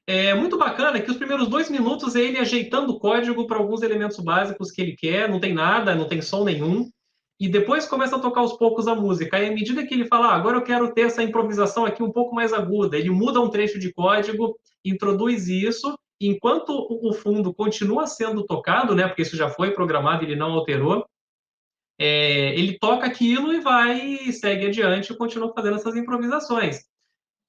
É muito bacana que os primeiros 2 minutos é ele ajeitando o código para alguns elementos básicos que ele quer, não tem nada, não tem som nenhum. E depois começa a tocar aos poucos a música. E à medida que ele fala, agora eu quero ter essa improvisação aqui um pouco mais aguda, ele muda um trecho de código, introduz isso, enquanto o fundo continua sendo tocado, né? Porque isso já foi programado, ele não alterou. Ele toca aquilo e vai, segue adiante e continua fazendo essas improvisações.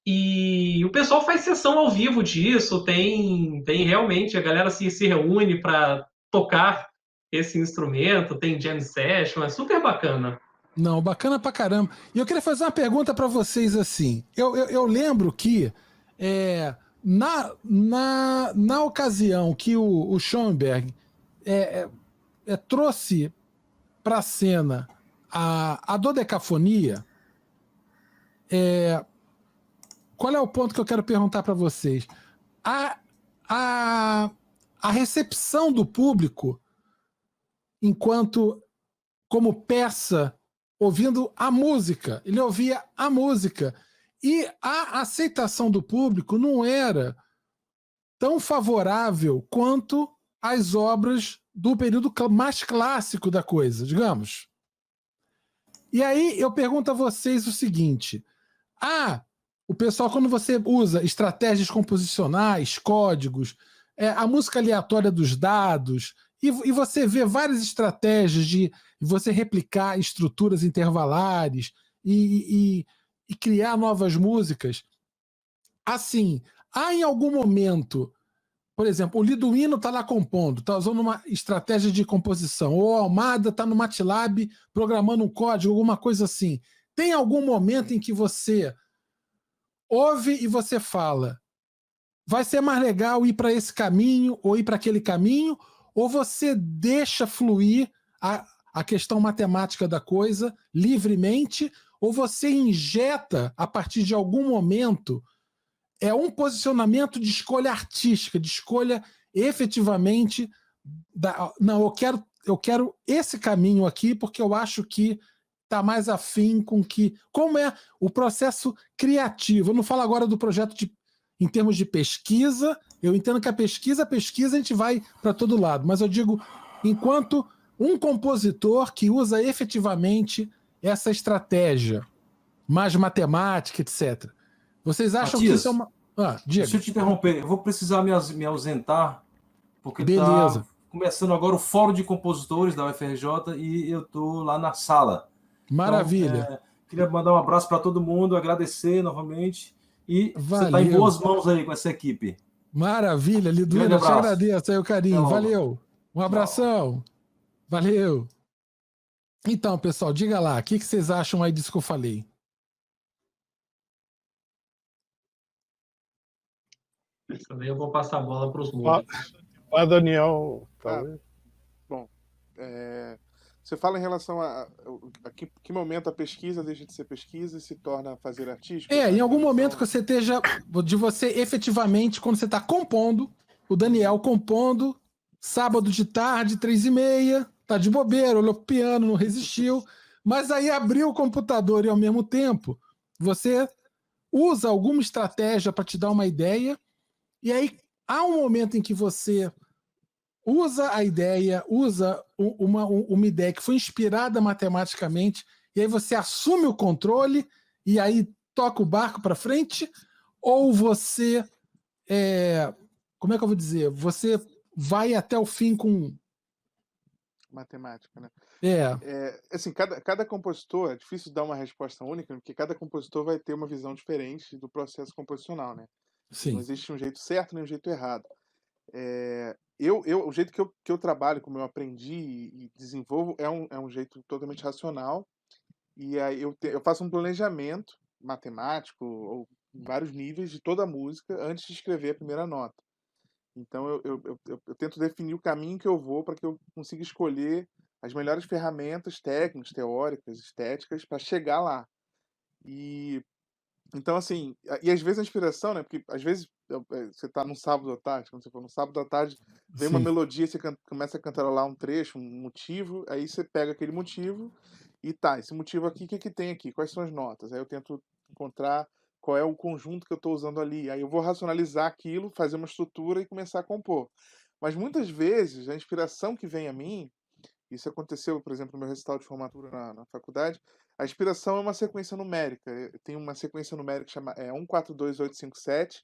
E o pessoal faz sessão ao vivo disso, tem realmente, a galera se reúne para tocar esse instrumento, tem jam session, é super bacana. Não, bacana pra caramba. E eu queria fazer uma pergunta pra vocês assim. Eu lembro que na ocasião que o Schoenberg trouxe pra cena a dodecafonia, qual é o ponto que eu quero perguntar para vocês? A recepção do público enquanto como peça, ouvindo a música, ele ouvia a música, e a aceitação do público não era tão favorável quanto as obras do período mais clássico da coisa, digamos. E aí eu pergunto a vocês o seguinte: o pessoal, quando você usa estratégias composicionais, códigos, a música aleatória dos dados, e você vê várias estratégias de você replicar estruturas intervalares e criar novas músicas, assim, há em algum momento, por exemplo, o Liduino está lá compondo, está usando uma estratégia de composição, ou o Almada está no MATLAB programando um código, alguma coisa assim. Tem algum momento em que você ouve e você fala, vai ser mais legal ir para esse caminho ou ir para aquele caminho, ou você deixa fluir a questão matemática da coisa livremente, ou você injeta, a partir de algum momento, um posicionamento de escolha artística, de escolha efetivamente não, eu quero esse caminho aqui porque eu acho que está mais afim com como é o processo criativo. Eu não falo agora do projeto em termos de pesquisa, eu entendo que a pesquisa a gente vai para todo lado, mas eu digo, enquanto um compositor que usa efetivamente essa estratégia mais matemática, etc. Vocês acham Matias, que isso é uma... diga. Deixa eu te interromper, eu vou precisar me ausentar, porque Beleza. está começando agora o Fórum de Compositores da UFRJ e eu estou lá na sala. Maravilha. Então, queria mandar um abraço para todo mundo, agradecer novamente. E Valeu. você está em boas mãos aí com essa equipe. Maravilha, Liduino, eu te agradeço aí o carinho. Valeu. Um abração. Tchau. Valeu. Então, pessoal, diga lá, o que vocês acham aí disso que eu falei? Isso daí eu vou passar a bola para os músicos. Daniel. Bom, você fala em relação a que momento a pesquisa deixa de ser pesquisa e se torna fazer artístico? Em algum momento que você esteja, de você efetivamente, quando você está compondo, o Daniel compondo, sábado de tarde, 3h30, tá de bobeira, olhou pro piano, não resistiu, mas aí abriu o computador e ao mesmo tempo você usa alguma estratégia para te dar uma ideia, e aí há um momento em que você usa a ideia, usa uma ideia que foi inspirada matematicamente, e aí você assume o controle e aí toca o barco para frente, ou você, como é que eu vou dizer? Você vai até o fim com... Matemática, né? Assim, cada compositor, é difícil dar uma resposta única, porque cada compositor vai ter uma visão diferente do processo composicional, né? Sim. Não existe um jeito certo nem um jeito errado. O jeito que eu trabalho, como eu aprendi e desenvolvo, é um jeito totalmente racional. E aí eu faço um planejamento matemático, ou em vários níveis, de toda a música antes de escrever a primeira nota. Então eu tento definir o caminho que eu vou para que eu consiga escolher as melhores ferramentas técnicas, teóricas, estéticas para chegar lá. Então, assim, e às vezes a inspiração, né? Porque às vezes você tá num sábado à tarde, quando você for no sábado à tarde, vem uma melodia, você começa a cantarolar um trecho, um motivo, aí você pega aquele motivo e esse motivo aqui, o que tem aqui? Quais são as notas? Aí eu tento encontrar qual é o conjunto que eu estou usando ali. Aí eu vou racionalizar aquilo, fazer uma estrutura e começar a compor. Mas muitas vezes a inspiração que vem a mim, isso aconteceu, por exemplo, no meu recital de formatura na faculdade, a inspiração é uma sequência numérica. Tem uma sequência numérica que chama 142857,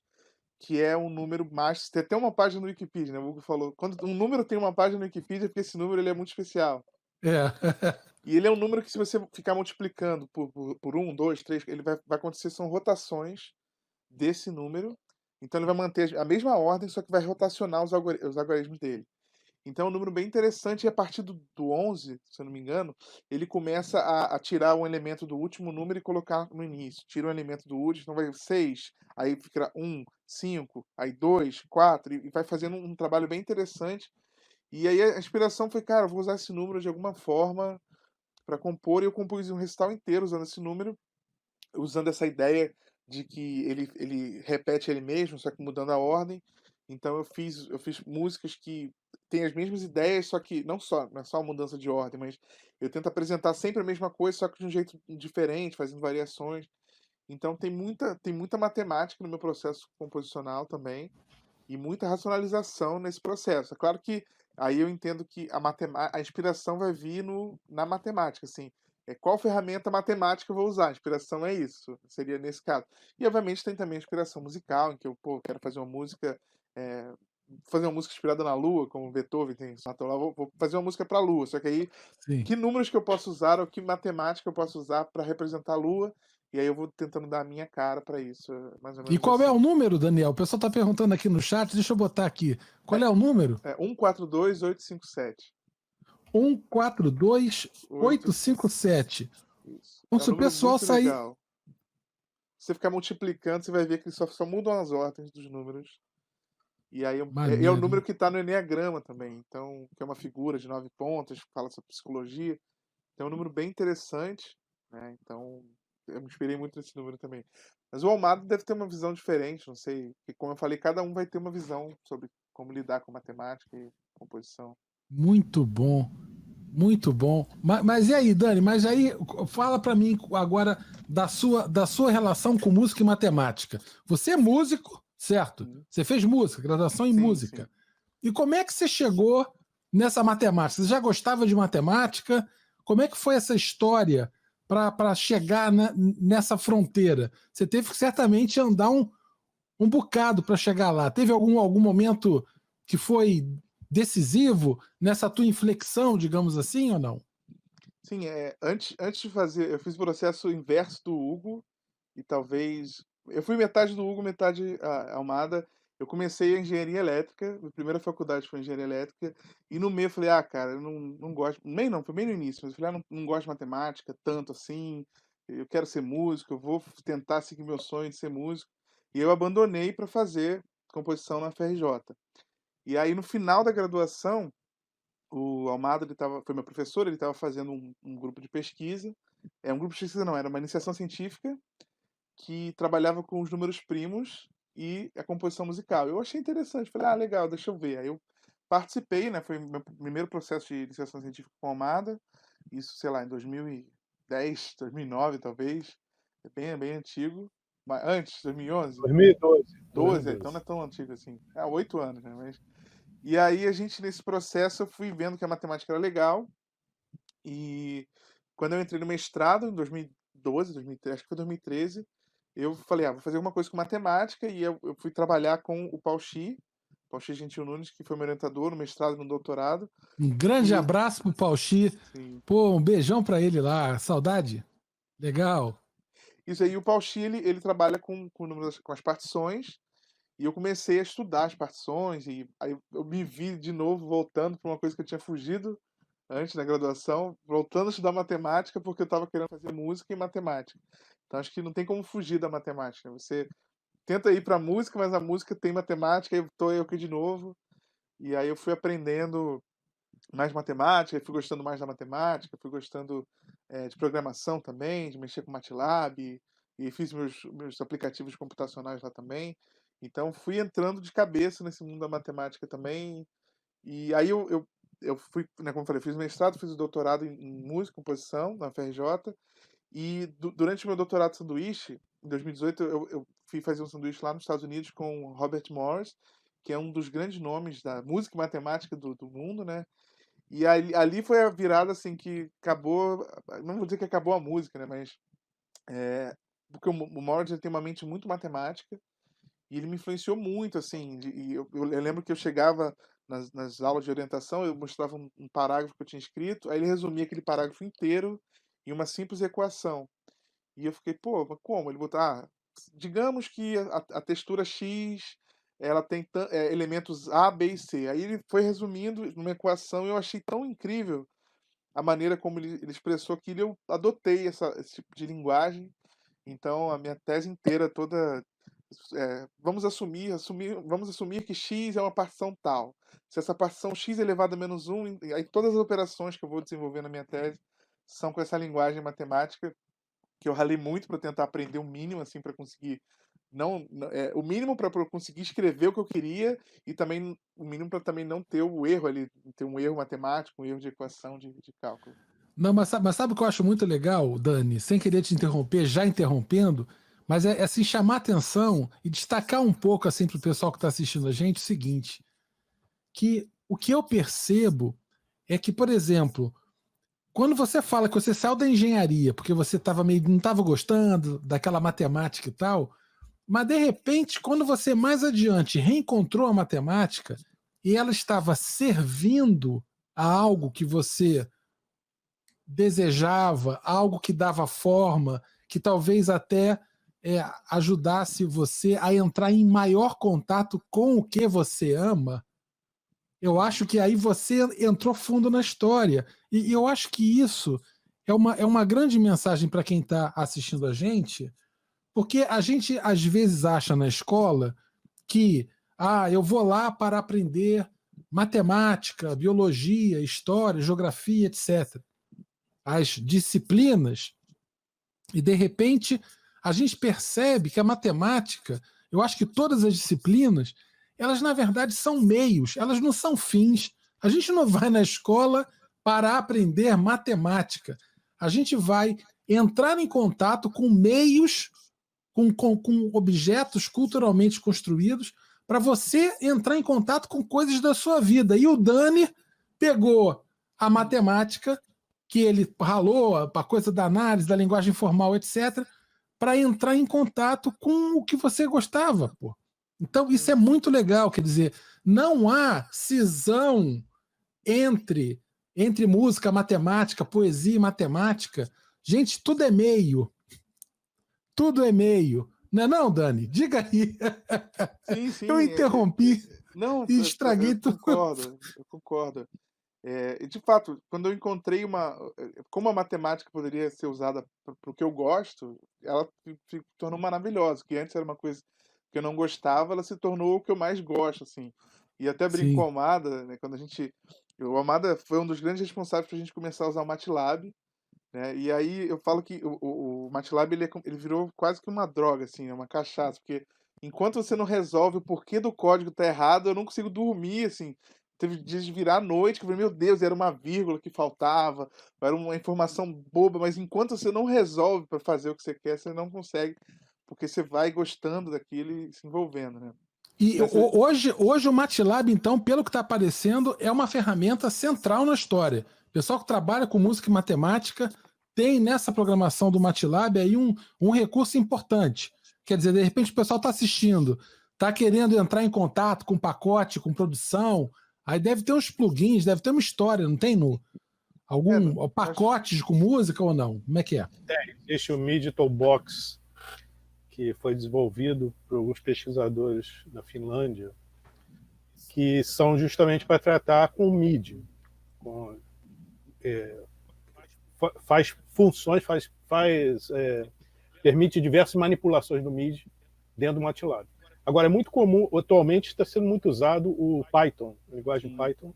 que é um número mágico. Tem até uma página no Wikipedia, né? O Hugo falou, quando um número tem uma página no Wikipedia, é porque esse número ele é muito especial. E ele é um número que, se você ficar multiplicando por 1, 2, 3, ele vai acontecer, são rotações desse número. Então ele vai manter a mesma ordem, só que vai rotacionar os algoritmos dele. Então é um número bem interessante, e a partir do 11, se eu não me engano, ele começa a tirar um elemento do último número e colocar no início. Tira um elemento do último, então vai 6, aí fica 1, 5, aí 2, 4, e vai fazendo um trabalho bem interessante. E aí a inspiração foi, cara, eu vou usar esse número de alguma forma para compor, e eu compus um recital inteiro usando esse número, usando essa ideia de que ele repete ele mesmo, só que mudando a ordem. Então eu fiz músicas que têm as mesmas ideias, só que não é só uma mudança de ordem, mas eu tento apresentar sempre a mesma coisa, só que de um jeito diferente, fazendo variações. Então tem muita matemática no meu processo composicional também, e muita racionalização nesse processo. É claro que aí eu entendo que a inspiração vai vir na matemática, assim. Qual ferramenta matemática eu vou usar? A inspiração é isso, seria nesse caso. E obviamente tem também a inspiração musical, em que eu, pô, quero eh, fazer uma música inspirada na Lua, como Beethoven tem Sonata lá, vou fazer uma música para a Lua, só que aí Sim. que números que eu posso usar ou que matemática eu posso usar para representar a Lua, e aí eu vou tentando dar a minha cara para isso, mais ou E menos qual é o assim. número, Daniel? O pessoal está perguntando aqui no chat, deixa eu botar aqui. Qual é o número? 142857. 142857. Isso. Então, É um se o número pessoal muito sair. legal. Se você ficar multiplicando, você vai ver que só mudam as ordens dos números. E aí é o Maneiro, número hein? que está no Eneagrama também. Então, que é uma figura de 9 pontas, que fala sobre psicologia. Então, é um número bem interessante, né? Então, eu me inspirei muito nesse número também. Mas o Almada deve ter uma visão diferente, não sei. Porque, como eu falei, cada um vai ter uma visão sobre como lidar com matemática e composição. Muito bom. Muito bom. Mas e aí, Dani? Mas aí, fala para mim agora da sua relação com música e matemática. Você é músico, certo? Sim, Você fez música, graduação em sim, sim. música. E como é que você chegou nessa matemática? Você já gostava de matemática? Como é que foi essa história para chegar nessa fronteira? Você teve que certamente andar um bocado para chegar lá. Teve algum momento que foi decisivo nessa tua inflexão, digamos assim, ou não? Sim, antes de fazer, eu fiz o processo inverso do Hugo, e talvez. Eu fui metade do Hugo, metade a Almada. Eu comecei a engenharia elétrica, a primeira faculdade foi engenharia elétrica, e no meio eu falei, cara, eu não gosto. Nem não, foi bem no início, mas eu falei, não gosto de matemática tanto assim, eu quero ser músico, eu vou tentar seguir meu sonho de ser músico. E eu abandonei para fazer composição na FRJ. E aí, no final da graduação, o Almada, foi meu professor, ele estava fazendo um grupo de pesquisa. Um grupo de pesquisa não, era uma iniciação científica que trabalhava com os números primos e a composição musical. Eu achei interessante, falei, legal, deixa eu ver. Aí eu participei, né? Foi meu primeiro processo de iniciação científica com a Almada, isso, sei lá, em 2010, 2009, talvez. É bem antigo. Mas antes, 2011? 2012. 12, então não é tão antigo assim. 8 anos, né? E aí nesse processo, eu fui vendo que a matemática era legal. E quando eu entrei no mestrado, em 2012, 2013, acho que foi 2013, eu falei, vou fazer alguma coisa com matemática, e eu fui trabalhar com o Paulo Gentil Nunes, que foi meu orientador no mestrado e no doutorado. Um grande E, abraço pro Pauxi. sim, Pô, um beijão para ele lá. Saudade. Legal. isso aí, o Paulo ele trabalha com números, com as partições, e eu comecei a estudar as partições, e aí eu me vi de novo voltando para uma coisa que eu tinha fugido antes da graduação, voltando a estudar matemática, porque eu estava querendo fazer música e matemática. Então acho que não tem como fugir da matemática. Você tenta ir para a música, mas a música tem matemática, e estou eu aqui de novo. E aí eu fui aprendendo mais matemática, fui gostando mais da matemática, fui gostando de programação também, de mexer com MATLAB, e fiz meus aplicativos computacionais lá também. Então fui entrando de cabeça nesse mundo da matemática também. E aí eu fui, né, como eu falei, fiz mestrado, fiz o doutorado em música e composição na FRJ. E durante o meu doutorado de sanduíche, em 2018, eu fui fazer um sanduíche lá nos Estados Unidos com o Robert Morris, que é um dos grandes nomes da música e matemática do mundo, né? E ali foi a virada, assim, que acabou. Não vou dizer que acabou a música, né? Mas. Porque o Morris ele tem uma mente muito matemática, e ele me influenciou muito, assim. E eu lembro que eu chegava nas aulas de orientação, eu mostrava um parágrafo que eu tinha escrito, aí ele resumia aquele parágrafo inteiro em uma simples equação. E eu fiquei, pô, mas como? Ele botou, digamos que a textura X, ela tem elementos A, B e C. Aí ele foi resumindo numa equação, e eu achei tão incrível a maneira como ele expressou aquilo, e eu adotei esse tipo de linguagem. Então a minha tese inteira toda, vamos assumir que X é uma partição tal. Se essa partição X é elevado a menos 1, aí todas as operações que eu vou desenvolver na minha tese são com essa linguagem matemática, que eu ralei muito para tentar aprender o mínimo, assim, para conseguir o mínimo para conseguir escrever o que eu queria e também o mínimo para também não ter o erro ali, ter um erro matemático, um erro de equação de cálculo. Não, mas sabe o que eu acho muito legal, Dani? Sem querer te interromper, já interrompendo, mas é assim, chamar atenção e destacar um pouco assim para o pessoal que está assistindo a gente o seguinte, que o que eu percebo é que, por exemplo, quando você fala que você saiu da engenharia porque você não estava gostando daquela matemática e tal, mas de repente, quando você mais adiante reencontrou a matemática e ela estava servindo a algo que você desejava, algo que dava forma, que talvez até ajudasse você a entrar em maior contato com o que você ama, eu acho que aí você entrou fundo na história. E eu acho que isso é uma grande mensagem para quem está assistindo a gente, porque a gente às vezes acha na escola que eu vou lá para aprender matemática, biologia, história, geografia, etc. As disciplinas, e de repente a gente percebe que a matemática, eu acho que todas as disciplinas, elas na verdade são meios, elas não são fins. A gente não vai na escola para aprender matemática. A gente vai entrar em contato com meios, com objetos culturalmente construídos, para você entrar em contato com coisas da sua vida. E o Dani pegou a matemática, que ele ralou, a coisa da análise, da linguagem formal, etc., para entrar em contato com o que você gostava. Pô. Então, isso é muito legal. Quer dizer, não há cisão entre música, matemática, poesia e matemática. Gente, tudo é meio. Tudo é meio. Não é não, Dani? Diga aí. Sim, sim. Eu interrompi e estraguei tudo. Eu concordo. E de fato, quando eu encontrei como a matemática poderia ser usada para o que eu gosto, ela se tornou maravilhosa, que antes era uma coisa que eu não gostava, ela se tornou o que eu mais gosto, assim. E até brinco com o Almada, né, o Almada foi um dos grandes responsáveis para a gente começar a usar o MATLAB, né, e aí eu falo que o MATLAB ele virou quase que uma droga, assim, uma cachaça, porque enquanto você não resolve o porquê do código tá errado, eu não consigo dormir, assim. Teve dias de virar à noite, que eu falei, meu Deus, era uma vírgula que faltava, era uma informação boba, mas enquanto você não resolve para fazer o que você quer, você não consegue, porque você vai gostando daquilo e se envolvendo, né? E hoje o MATLAB, então, pelo que está aparecendo, é uma ferramenta central na história. O pessoal que trabalha com música e matemática tem nessa programação do MATLAB aí um recurso importante. Quer dizer, de repente o pessoal está assistindo, está querendo entrar em contato com pacote, com produção, aí deve ter uns plugins, deve ter uma história, não tem algum pacotes com música ou não? Como é que é? Existe o Digital Box, que foi desenvolvido por alguns pesquisadores da Finlândia, que são justamente para tratar com MIDI. Faz funções, permite diversas manipulações do MIDI dentro do MATLAB. Agora, é muito comum, atualmente está sendo muito usado o Python, a linguagem Python,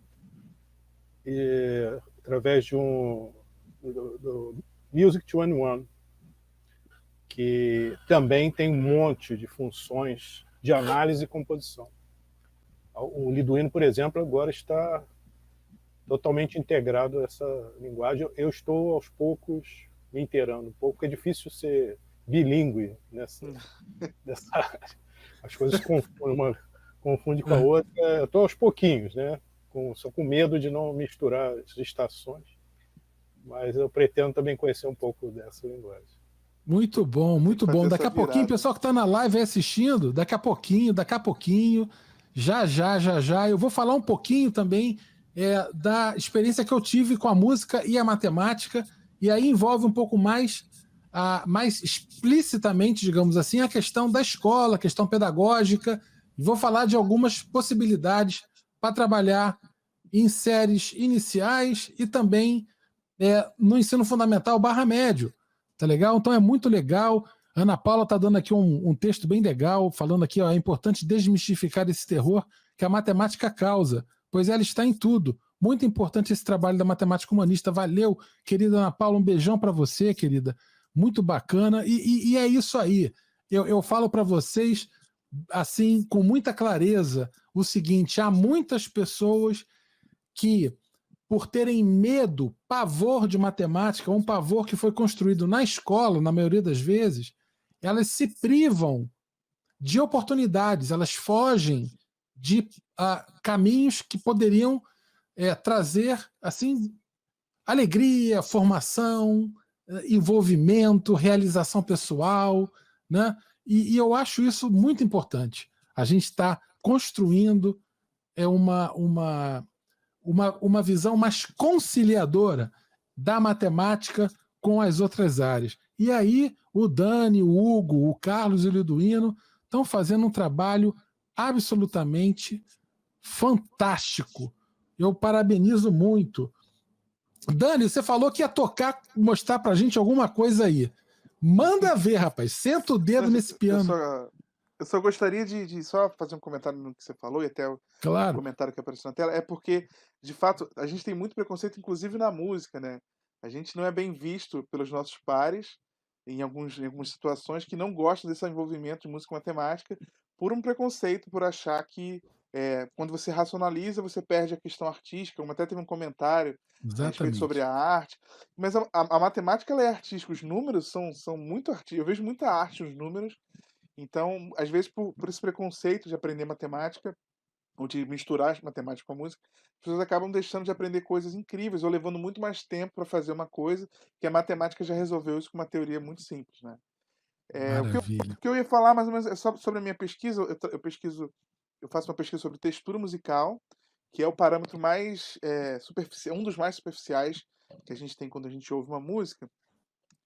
através do Music 21, que também tem um monte de funções de análise e composição. O Liduino, por exemplo, agora está totalmente integrado a essa linguagem. Eu estou, aos poucos, me inteirando um pouco, porque é difícil ser bilíngue nessa área. As coisas uma confunde com a outra. Eu estou aos pouquinhos, né? Só com medo de não misturar as estações. Mas eu pretendo também conhecer um pouco dessa linguagem. Muito bom, muito bom. Daqui a pouquinho, o pessoal que está na live aí assistindo, daqui a pouquinho, já, eu vou falar um pouquinho também da experiência que eu tive com a música e a matemática, e aí envolve um pouco mais explicitamente, digamos assim, a questão da escola, a questão pedagógica. Vou falar de algumas possibilidades para trabalhar em séries iniciais e também no ensino fundamental /médio. Tá legal? Então é muito legal. Ana Paula está dando aqui um texto bem legal, falando aqui, é importante desmistificar esse terror que a matemática causa, pois ela está em tudo. Muito importante esse trabalho da matemática humanista. Valeu, querida Ana Paula, um beijão para você, querida. Muito bacana. E é isso aí. Eu falo para vocês, assim, com muita clareza, o seguinte: há muitas pessoas que, por terem medo, pavor de matemática, um pavor que foi construído na escola, na maioria das vezes, elas se privam de oportunidades, elas fogem de caminhos que poderiam trazer assim alegria, formação, envolvimento, realização pessoal, né? E eu acho isso muito importante. A gente está construindo uma visão mais conciliadora da matemática com as outras áreas. E aí o Dani, o Hugo, o Carlos e o Liduino estão fazendo um trabalho absolutamente fantástico. Eu parabenizo muito. Dani, você falou que ia tocar, mostrar pra gente alguma coisa aí. Manda ver, rapaz. Senta o dedo nesse piano. Eu só gostaria de só fazer um comentário no que você falou, e até o comentário que apareceu na tela, é porque, de fato, a gente tem muito preconceito, inclusive na música, né? A gente não é bem visto pelos nossos pares, em algumas situações, que não gostam desse envolvimento de música e matemática, por um preconceito, por achar que quando você racionaliza, você perde a questão artística, como até teve um comentário a respeito sobre a arte. Mas a matemática, ela é artística, os números são muito artísticos, eu vejo muita arte nos números. Então, às vezes, por esse preconceito de aprender matemática, ou de misturar matemática com a música, as pessoas acabam deixando de aprender coisas incríveis, ou levando muito mais tempo para fazer uma coisa, que a matemática já resolveu isso com uma teoria muito simples, né? O que eu ia falar, mais ou menos, é só sobre a minha pesquisa. Eu faço uma pesquisa sobre textura musical, que é o parâmetro mais superficial, um dos mais superficiais que a gente tem quando a gente ouve uma música.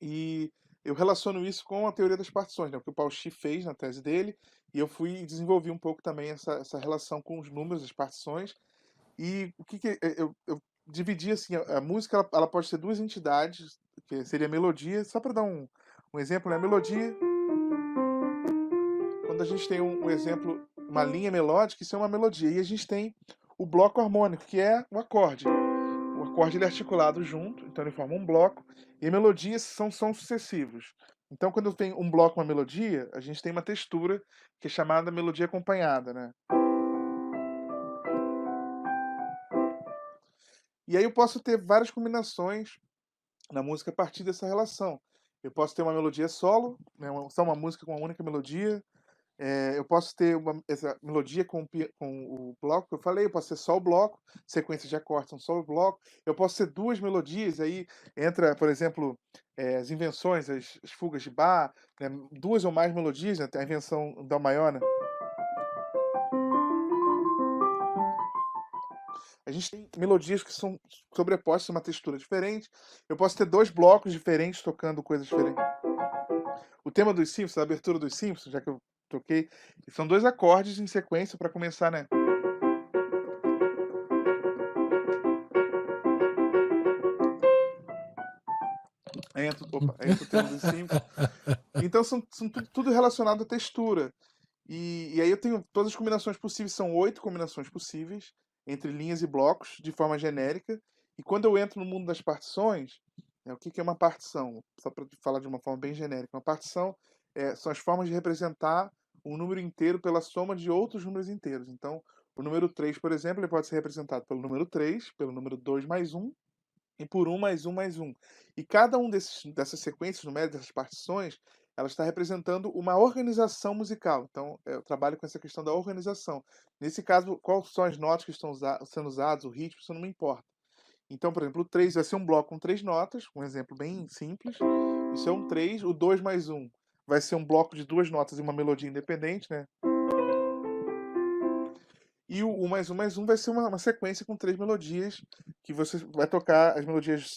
E eu relaciono isso com a teoria das partições, né? O que o Paul Schiff fez na tese dele, e eu fui e desenvolvi um pouco também essa relação com os números das partições. E o que eu dividi assim, a música ela pode ser duas entidades, que seria a melodia, só para dar um exemplo, né? A melodia, quando a gente tem um exemplo, uma linha melódica, isso é uma melodia, e a gente tem o bloco harmônico, que é o acorde. O acorde ele é articulado junto, então ele forma um bloco, e melodias são sucessivos. Então, quando tem um bloco, uma melodia, a gente tem uma textura que é chamada melodia acompanhada, né? E aí eu posso ter várias combinações na música a partir dessa relação. Eu posso ter uma melodia solo, né, só uma música com uma única melodia. Eu posso ter essa melodia com o bloco que eu falei, eu posso ter só o bloco, sequências de acordes são só o bloco. Eu posso ter duas melodias, aí entra, por exemplo, as invenções, as fugas de Bach, né, duas ou mais melodias, né, a invenção do Dó maior, né? A gente tem melodias que são sobrepostas, uma textura diferente. Eu posso ter dois blocos diferentes tocando coisas diferentes. O tema dos Simpsons, a abertura dos Simpsons, já que eu toquei, são dois acordes em sequência para começar, né? Entra o tema dos Simpsons. Então são tudo relacionado à textura. E aí eu tenho todas as combinações possíveis, são 8 combinações possíveis entre linhas e blocos de forma genérica. E quando eu entro no mundo das partições, o que é uma partição? Só para falar de uma forma bem genérica, uma partição são as formas de representar um número inteiro pela soma de outros números inteiros. Então, o número 3, por exemplo, ele pode ser representado pelo número 3, pelo número 2 mais 1, e por 1 mais 1 mais 1. E cada um dessas sequências numéricas, dessas partições, ela está representando uma organização musical. Então, eu trabalho com essa questão da organização. Nesse caso, quais são as notas que estão sendo usadas, o ritmo, isso não me importa. Então, por exemplo, o 3 vai ser um bloco com 3 notas, um exemplo bem simples. Isso é um 3, o 2 mais 1 vai ser um bloco de 2 notas e uma melodia independente, né? E o 1 mais 1 mais 1 vai ser uma sequência com 3 melodias, que você vai tocar as melodias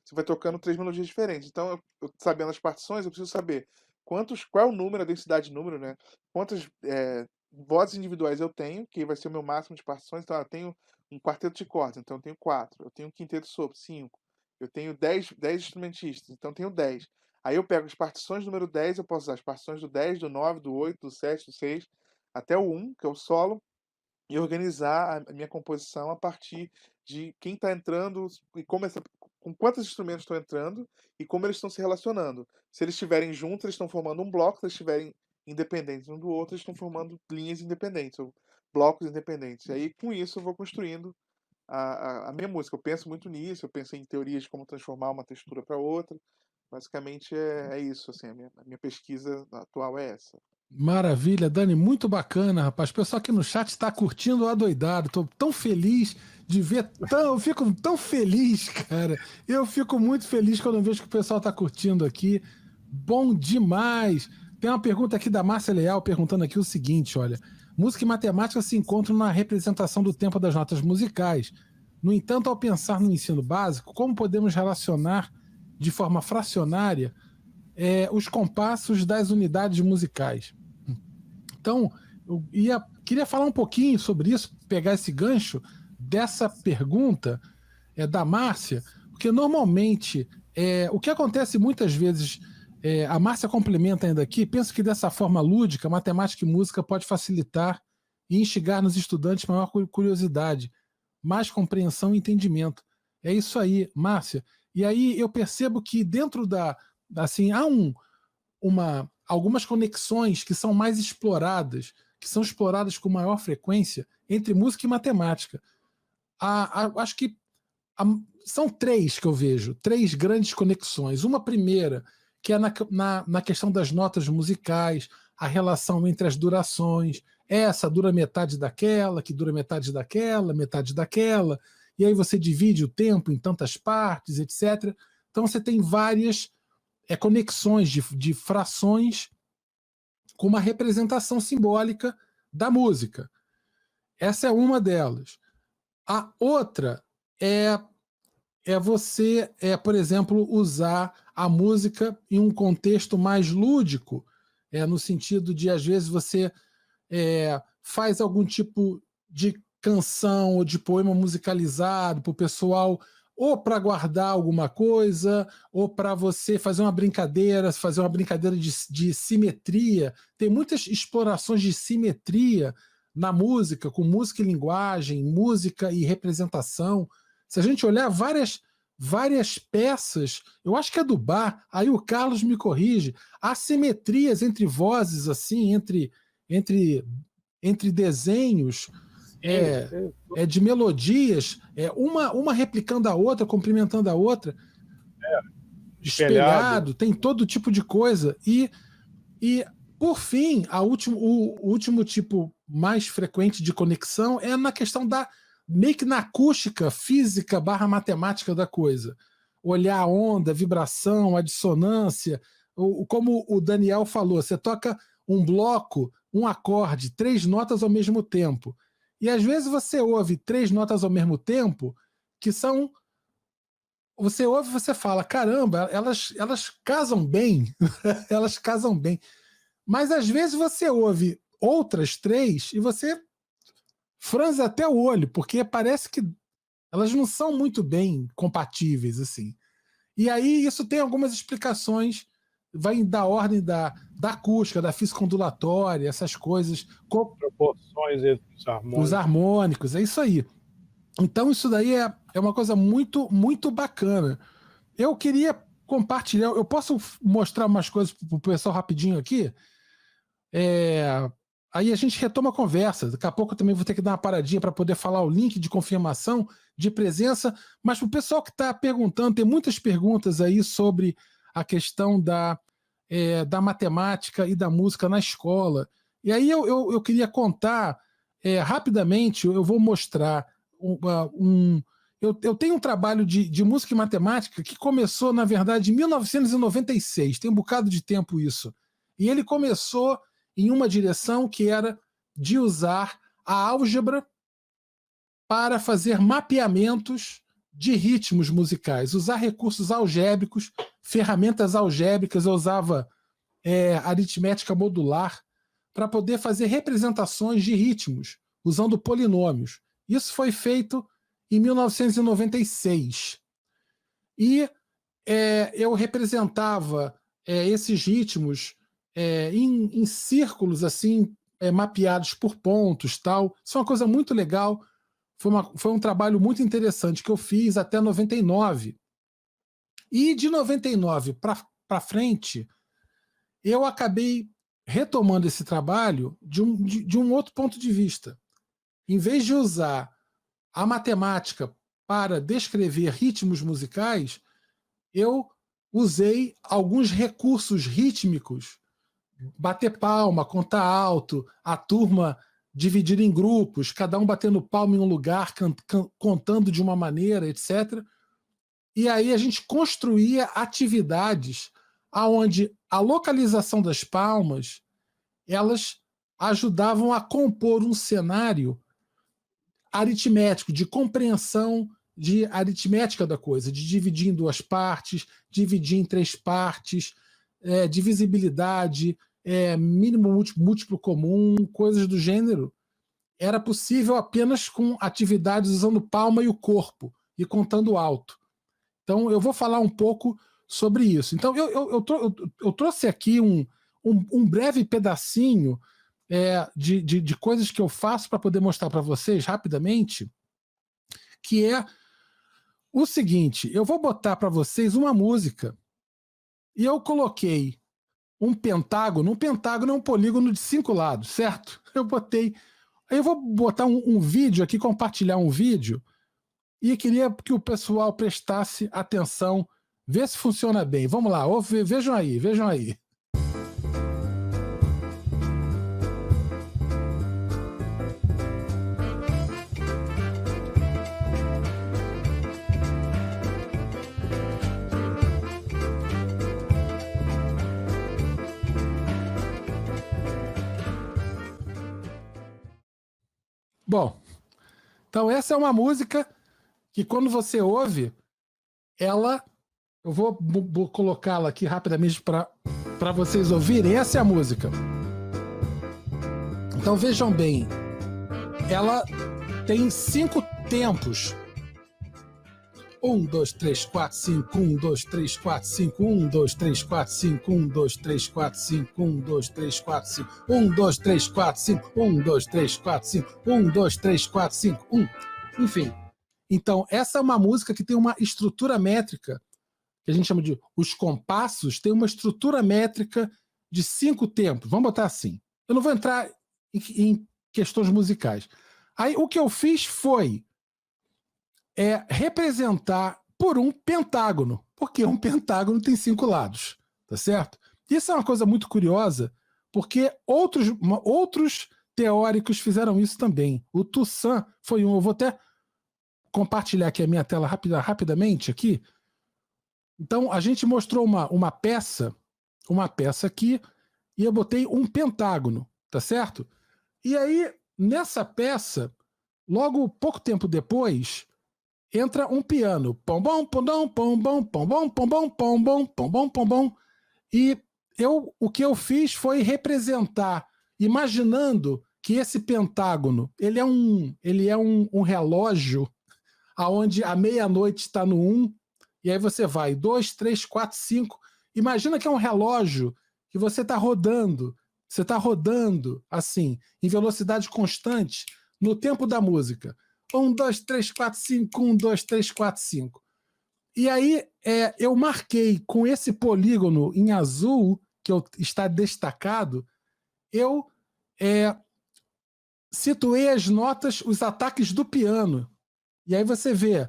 você vai tocando 3 melodias diferentes. Então, eu sabendo as partições, eu preciso saber qual é o número, a densidade de número, né? Quantas vozes individuais eu tenho, que vai ser o meu máximo de partições. Então, eu tenho um quarteto de cordas, então eu tenho 4. Eu tenho um quinteto de sopro, 5. Eu tenho 10 instrumentistas, então eu tenho 10. Aí eu pego as partições do número 10, eu posso usar as partições do 10, do 9, do 8, do 7, do 6, até o 1, que é o solo. e organizar a minha composição a partir de quem está entrando e com quantos instrumentos estão entrando e como eles estão se relacionando. Se eles estiverem juntos, eles estão formando um bloco, se eles estiverem independentes um do outro, eles estão formando linhas independentes, ou blocos independentes. E aí, com isso, eu vou construindo a minha música. Eu penso muito nisso, eu penso em teorias de como transformar uma textura para outra. Basicamente é isso, assim, a minha pesquisa atual é essa. Maravilha, Dani, muito bacana, rapaz. O pessoal aqui no chat está curtindo o Adoidado. Tô tão feliz de ver, eu fico tão feliz, cara. Eu fico muito feliz quando eu vejo que o pessoal está curtindo aqui. Bom demais. Tem uma pergunta aqui da Márcia Leal perguntando aqui o seguinte, olha: música e matemática se encontram na representação do tempo das notas musicais. No entanto, ao pensar no ensino básico, como podemos relacionar de forma fracionária os compassos das unidades musicais? Então, eu queria falar um pouquinho sobre isso, pegar esse gancho dessa pergunta da Márcia, porque normalmente o que acontece muitas vezes, a Márcia complementa ainda aqui, penso que dessa forma lúdica, matemática e música pode facilitar e instigar nos estudantes maior curiosidade, mais compreensão e entendimento. É isso aí, Márcia. E aí eu percebo que dentro assim, há algumas conexões que são mais exploradas, que são exploradas com maior frequência entre música e matemática. Acho que são três que eu vejo, três grandes conexões. Uma primeira, que é na questão das notas musicais, a relação entre as durações. Essa dura metade daquela, que dura metade daquela, e aí você divide o tempo em tantas partes, etc. Então você tem várias conexões de frações com uma representação simbólica da música. Essa é uma delas. A outra é você, por exemplo, usar a música em um contexto mais lúdico, no sentido de, às vezes, você faz algum tipo de canção ou de poema musicalizado para o pessoal, ou para guardar alguma coisa, ou para você fazer uma brincadeira de simetria. Tem muitas explorações de simetria na música, com música e linguagem, música e representação. Se a gente olhar várias peças, eu acho que é do Bach, aí o Carlos me corrige, há simetrias entre vozes, assim, entre desenhos, de melodias, uma replicando a outra, complementando a outra, espelhado, tem todo tipo de coisa. E por fim, o último tipo mais frequente de conexão é na questão meio que na acústica, física / matemática da coisa. Olhar a onda, a vibração, a dissonância. Como o Daniel falou, você toca um bloco, um acorde, 3 notas ao mesmo tempo. E às vezes você ouve 3 notas ao mesmo tempo que são... Você ouve e você fala, caramba, elas casam bem. Elas casam bem. Mas às vezes você ouve outras 3 e você franze até o olho, porque parece que elas não são muito bem compatíveis, assim. E aí isso tem algumas explicações, vai da ordem da acústica, da física ondulatória, essas coisas. Proporções entre os harmônicos, é isso aí. Então isso daí é uma coisa muito, muito bacana. Eu queria compartilhar, eu posso mostrar umas coisas para o pessoal rapidinho aqui? Aí a gente retoma a conversa. Daqui a pouco eu também vou ter que dar uma paradinha para poder falar o link de confirmação de presença. Mas para o pessoal que está perguntando, tem muitas perguntas aí sobre a questão da matemática e da música na escola. E aí eu queria contar rapidamente, eu vou mostrar eu tenho um trabalho de música e matemática que começou, na verdade, em 1996. Tem um bocado de tempo isso. E ele começou em uma direção que era de usar a álgebra para fazer mapeamentos de ritmos musicais, usar recursos algébricos, ferramentas algébricas. Eu usava aritmética modular para poder fazer representações de ritmos, usando polinômios. Isso foi feito em 1996. E eu representava esses ritmos em círculos assim mapeados por pontos, tal. Isso é uma coisa muito legal. Foi um trabalho muito interessante que eu fiz até 99. E de 99 para frente, eu acabei retomando esse trabalho de um outro ponto de vista. Em vez de usar a matemática para descrever ritmos musicais, eu usei alguns recursos rítmicos, bater palma, contar alto, a turma dividida em grupos, cada um batendo palma em um lugar, contando de uma maneira, etc. E aí a gente construía atividades onde a localização das palmas elas ajudavam a compor um cenário aritmético, de compreensão de aritmética da coisa, de dividir em duas partes, dividir em três partes, divisibilidade, mínimo múltiplo comum, coisas do gênero. Era possível apenas com atividades usando palma e o corpo e contando alto. Então, eu vou falar um pouco sobre isso. Então, eu trouxe aqui um breve pedacinho de coisas que eu faço para poder mostrar para vocês rapidamente, que é o seguinte: eu vou botar para vocês uma música e eu coloquei um pentágono é um polígono de 5 lados, certo? Aí eu vou botar um vídeo aqui, compartilhar um vídeo, e queria que o pessoal prestasse atenção, ver se funciona bem. Vamos lá, vejam aí, vejam aí. Bom, então essa é uma música que quando você ouve, eu vou colocá-la aqui rapidamente para vocês ouvirem. Essa é a música. Então vejam bem, ela tem 5 tempos. 1, 2, 3, 4, 5, 1, 2, 3, 4, 5, 1, 2, 3, 4, 5, 1, 2, 3, 4, 5, 1, 2, 3, 4, 5, 1, 2, 3, 4, 5, 1, 2, 3, 4, 5, 1, 2, 3, 4, 5, 1. Enfim. Então, essa é uma música que tem uma estrutura métrica, que a gente chama de os compassos, tem uma estrutura métrica de 5 tempos. Vamos botar assim. Eu não vou entrar em questões musicais. Aí, o que eu fiz foi representar por um pentágono, porque um pentágono tem 5 lados, tá certo? Isso é uma coisa muito curiosa, porque outros teóricos fizeram isso também. O Toussaint foi um. Eu vou até compartilhar aqui a minha tela rapidamente aqui. Então, a gente mostrou uma peça aqui, e eu botei um pentágono, tá certo? E aí, nessa peça, logo pouco tempo depois, entra um piano. Pom bom, pom bom, pom bom, pom bom, pom bom, pom bom, pom bom, pom bom. E o que eu fiz foi representar, imaginando que esse pentágono, ele é um relógio aonde a meia-noite está no 1, e aí você vai 2, 3, 4, 5. Imagina que é um relógio que você está rodando assim, em velocidade constante, no tempo da música. 1, 2, 3, 4, 5, 1, 2, 3, 4, 5. E aí eu marquei com esse polígono em azul, que está destacado, eu situei as notas, os ataques do piano. E aí você vê,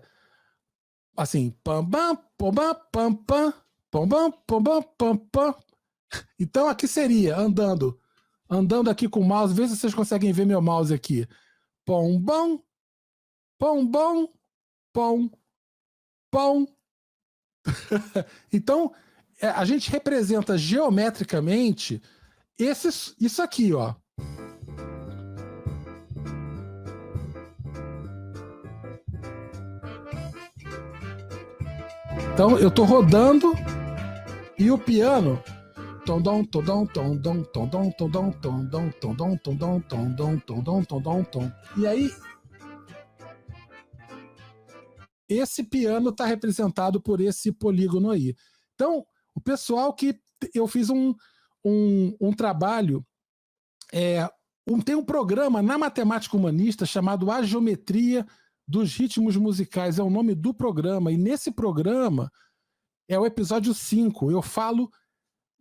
assim, pam, pam, pam, pam, pam, pam, pam, pam, pam, pam. Então aqui seria, andando aqui com o mouse, vê se vocês conseguem ver meu mouse aqui. Pom, bom, pom, bom, pom, pom. Então, a gente representa geometricamente isso aqui, ó. Então, eu tô rodando e o piano tondom, tondom, tondom, tondom, tondom, tondom, tondom, tondom, tondom, tondom, tondom, tom. E aí esse piano está representado por esse polígono aí. Então, o pessoal que eu fiz um trabalho tem um programa na matemática humanista chamado A Geometria dos Ritmos Musicais, é o nome do programa, e nesse programa é o episódio 5, eu falo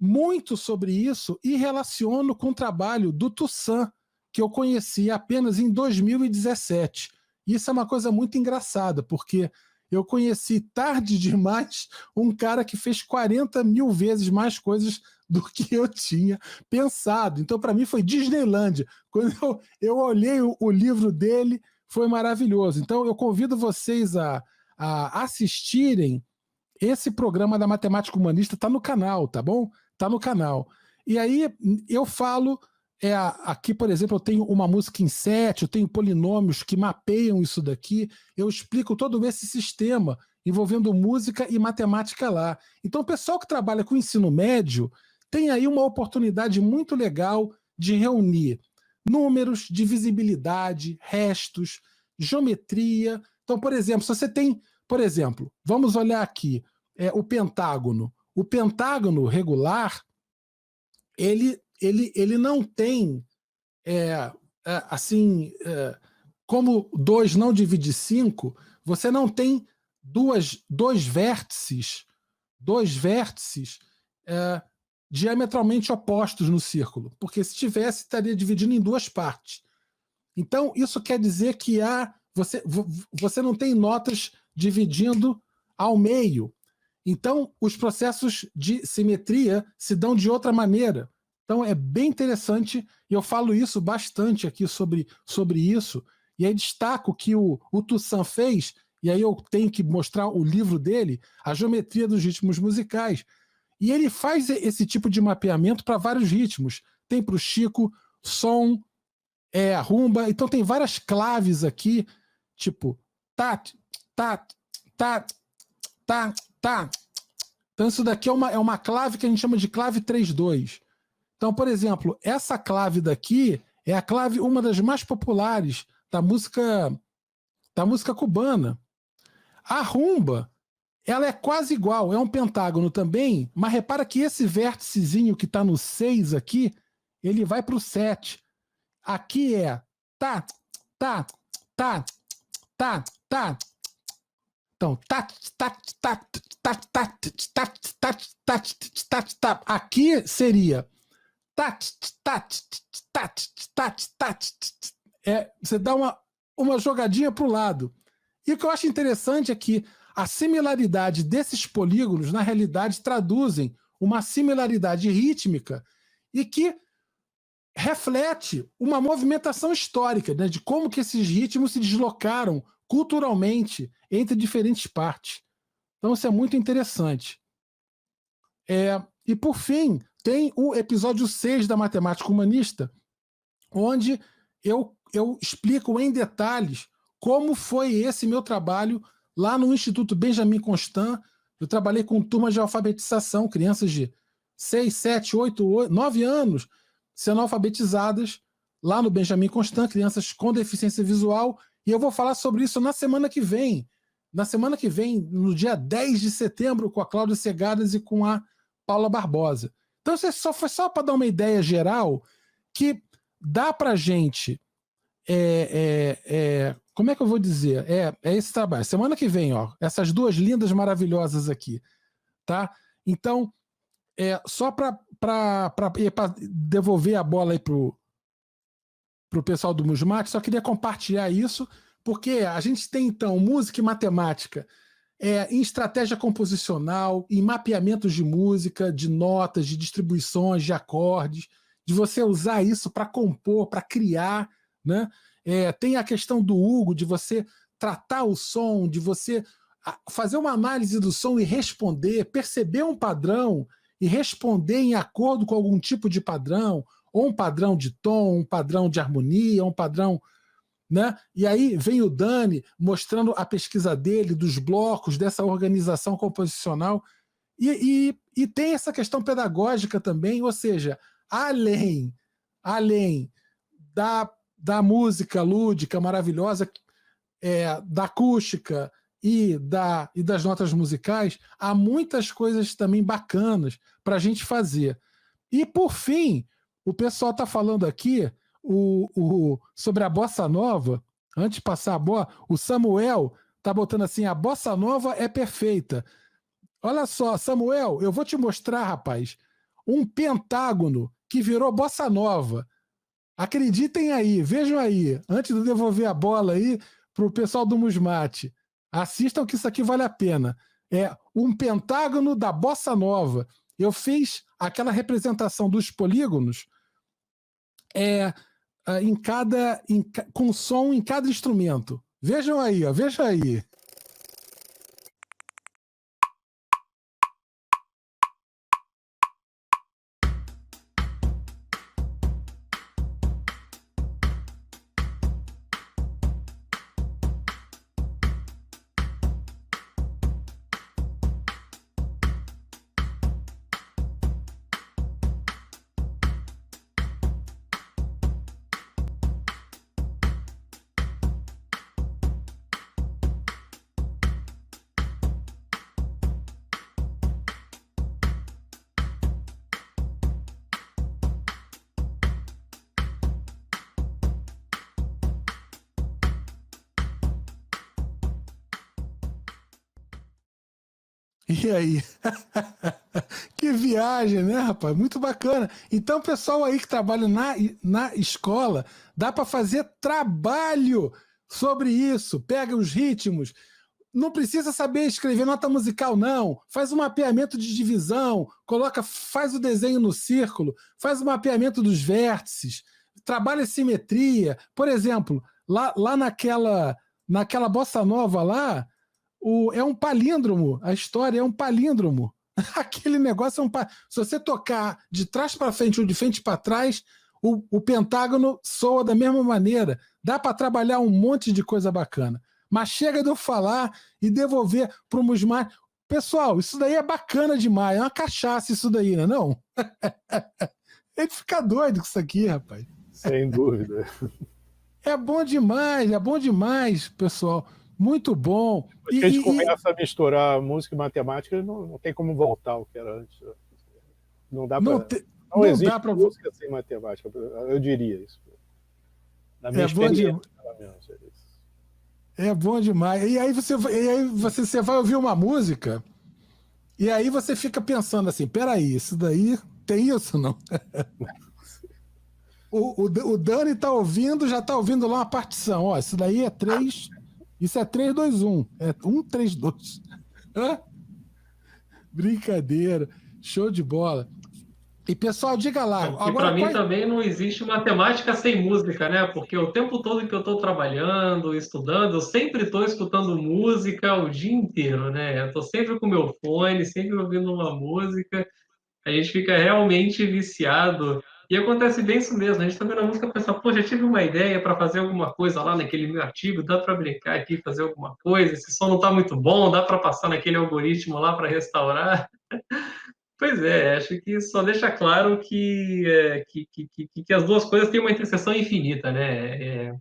muito sobre isso e relaciono com o trabalho do Toussaint, que eu conheci apenas em 2017. Isso é uma coisa muito engraçada, porque eu conheci tarde demais um cara que fez 40 mil vezes mais coisas do que eu tinha pensado. Então, para mim, foi Disneylândia. Quando eu olhei o livro dele, foi maravilhoso. Então, eu convido vocês a assistirem esse programa da Matemática Humanista, está no canal, tá bom? Está no canal. E aí, eu falo... aqui, por exemplo, eu tenho uma música em 7, eu tenho polinômios que mapeiam isso daqui, eu explico todo esse sistema envolvendo música e matemática lá. Então, o pessoal que trabalha com ensino médio tem aí uma oportunidade muito legal de reunir números, divisibilidade, restos, geometria. Então, por exemplo, se você tem, por exemplo, vamos olhar aqui, o pentágono. O pentágono regular, ele não tem, como 2 não divide 5, você não tem dois vértices diametralmente opostos no círculo, porque se tivesse, estaria dividindo em 2 partes. Então, isso quer dizer que você não tem notas dividindo ao meio. Então, os processos de simetria se dão de outra maneira. Então é bem interessante, e eu falo isso bastante aqui sobre isso, e aí destaco que o Toussaint fez, e aí eu tenho que mostrar o livro dele, A Geometria dos Ritmos Musicais, e ele faz esse tipo de mapeamento para vários ritmos. Tem para o Chico, som, rumba, então tem várias claves aqui, tipo tat, tat, tat, tat, tat. Então isso daqui é uma clave que a gente chama de clave 3-2. Então, por exemplo, essa clave daqui é a clave, uma das mais populares da música cubana. A rumba, ela é quase igual, é um pentágono também, mas repara que esse vérticezinho que está no 6 aqui, ele vai para o 7. Aqui é tá, tá, tá, tá, tá. Então, tá, tá, tá, tá, tá, tá, tá, tá, tá, tá. Aqui seria você dá uma jogadinha para o lado. E o que eu acho interessante é que a similaridade desses polígonos, na realidade, traduzem uma similaridade rítmica e que reflete uma movimentação histórica, né, de como que esses ritmos se deslocaram culturalmente entre diferentes partes. Então isso é muito interessante. E por fim, tem o episódio 6 da Matemática Humanista, onde eu explico em detalhes como foi esse meu trabalho lá no Instituto Benjamin Constant. Eu trabalhei com turmas de alfabetização, crianças de 6, 7, 8, 9 anos sendo alfabetizadas lá no Benjamin Constant, crianças com deficiência visual, e eu vou falar sobre isso na semana que vem. Na semana que vem, no dia 10 de setembro, com a Cláudia Segadas e com a Paula Barbosa. Então, isso foi só para dar uma ideia geral que dá para a gente... como é que eu vou dizer? É esse trabalho. Semana que vem, ó, essas 2 lindas maravilhosas aqui. Tá? Então, só para devolver a bola aí para o pessoal do Musmate, só queria compartilhar isso, porque a gente tem, então, música e matemática em estratégia composicional, em mapeamentos de música, de notas, de distribuições, de acordes, de você usar isso para compor, para criar, né? Tem a questão do Hugo, de você tratar o som, de você fazer uma análise do som e responder, perceber um padrão e responder em acordo com algum tipo de padrão, ou um padrão de tom, um padrão de harmonia, um padrão... Né? E aí vem o Dani mostrando a pesquisa dele, dos blocos, dessa organização composicional, e tem essa questão pedagógica também, ou seja, além da música lúdica maravilhosa, da acústica e das notas musicais, há muitas coisas também bacanas para a gente fazer. E por fim, o pessoal está falando aqui, sobre a bossa nova, antes de passar a bola, o Samuel tá botando assim, a bossa nova é perfeita. Olha só, Samuel, eu vou te mostrar, rapaz, um pentágono que virou bossa nova. Acreditem aí, vejam aí, antes de eu devolver a bola aí pro pessoal do Musmate. Assistam que isso aqui vale a pena. É um pentágono da bossa nova. Eu fiz aquela representação dos polígonos com som em cada instrumento. Vejam aí, ó, vejam aí. E aí? Que viagem, né, rapaz? Muito bacana. Então, pessoal aí que trabalha na escola, dá para fazer trabalho sobre isso. Pega os ritmos. Não precisa saber escrever nota musical, não. Faz um mapeamento de divisão, faz o desenho no círculo, faz o mapeamento dos vértices, trabalha simetria. Por exemplo, lá naquela bossa nova lá, é um palíndromo, a história é um palíndromo. Aquele negócio é um palíndromo. Se você tocar de trás para frente ou de frente para trás, o pentágono soa da mesma maneira. Dá para trabalhar um monte de coisa bacana. Mas chega de eu falar e devolver para o Musmar. Pessoal, isso daí é bacana demais. É uma cachaça isso daí, não é não? Ele fica doido com isso aqui, rapaz. Sem dúvida. É bom demais, pessoal. Muito bom. A gente começa a misturar música e matemática, não tem como voltar ao que era antes. Não dá para. Não existe música sem matemática, eu diria isso. Na minha experiência, pelo menos. É bom demais. E aí você vai ouvir uma música e aí você fica pensando assim, peraí, isso daí tem isso não? O Dani tá ouvindo, já tá ouvindo lá uma partição. Ó, isso daí é 3... Isso é 3, 2, 1. É 1, 3, 2. Hã? Brincadeira. Show de bola. E, pessoal, diga lá. E para mim também não existe matemática sem música, né? Porque o tempo todo que eu estou trabalhando, estudando, eu sempre estou escutando música o dia inteiro, né? Eu estou sempre com meu fone, sempre ouvindo uma música. A gente fica realmente viciado. E acontece bem isso mesmo. A gente está vendo a música e pensa, pô, já tive uma ideia para fazer alguma coisa lá naquele meu artigo, dá para brincar aqui, fazer alguma coisa. Esse som não está muito bom, dá para passar naquele algoritmo lá para restaurar. Pois é, acho que só deixa claro que as duas coisas têm uma interseção infinita, né?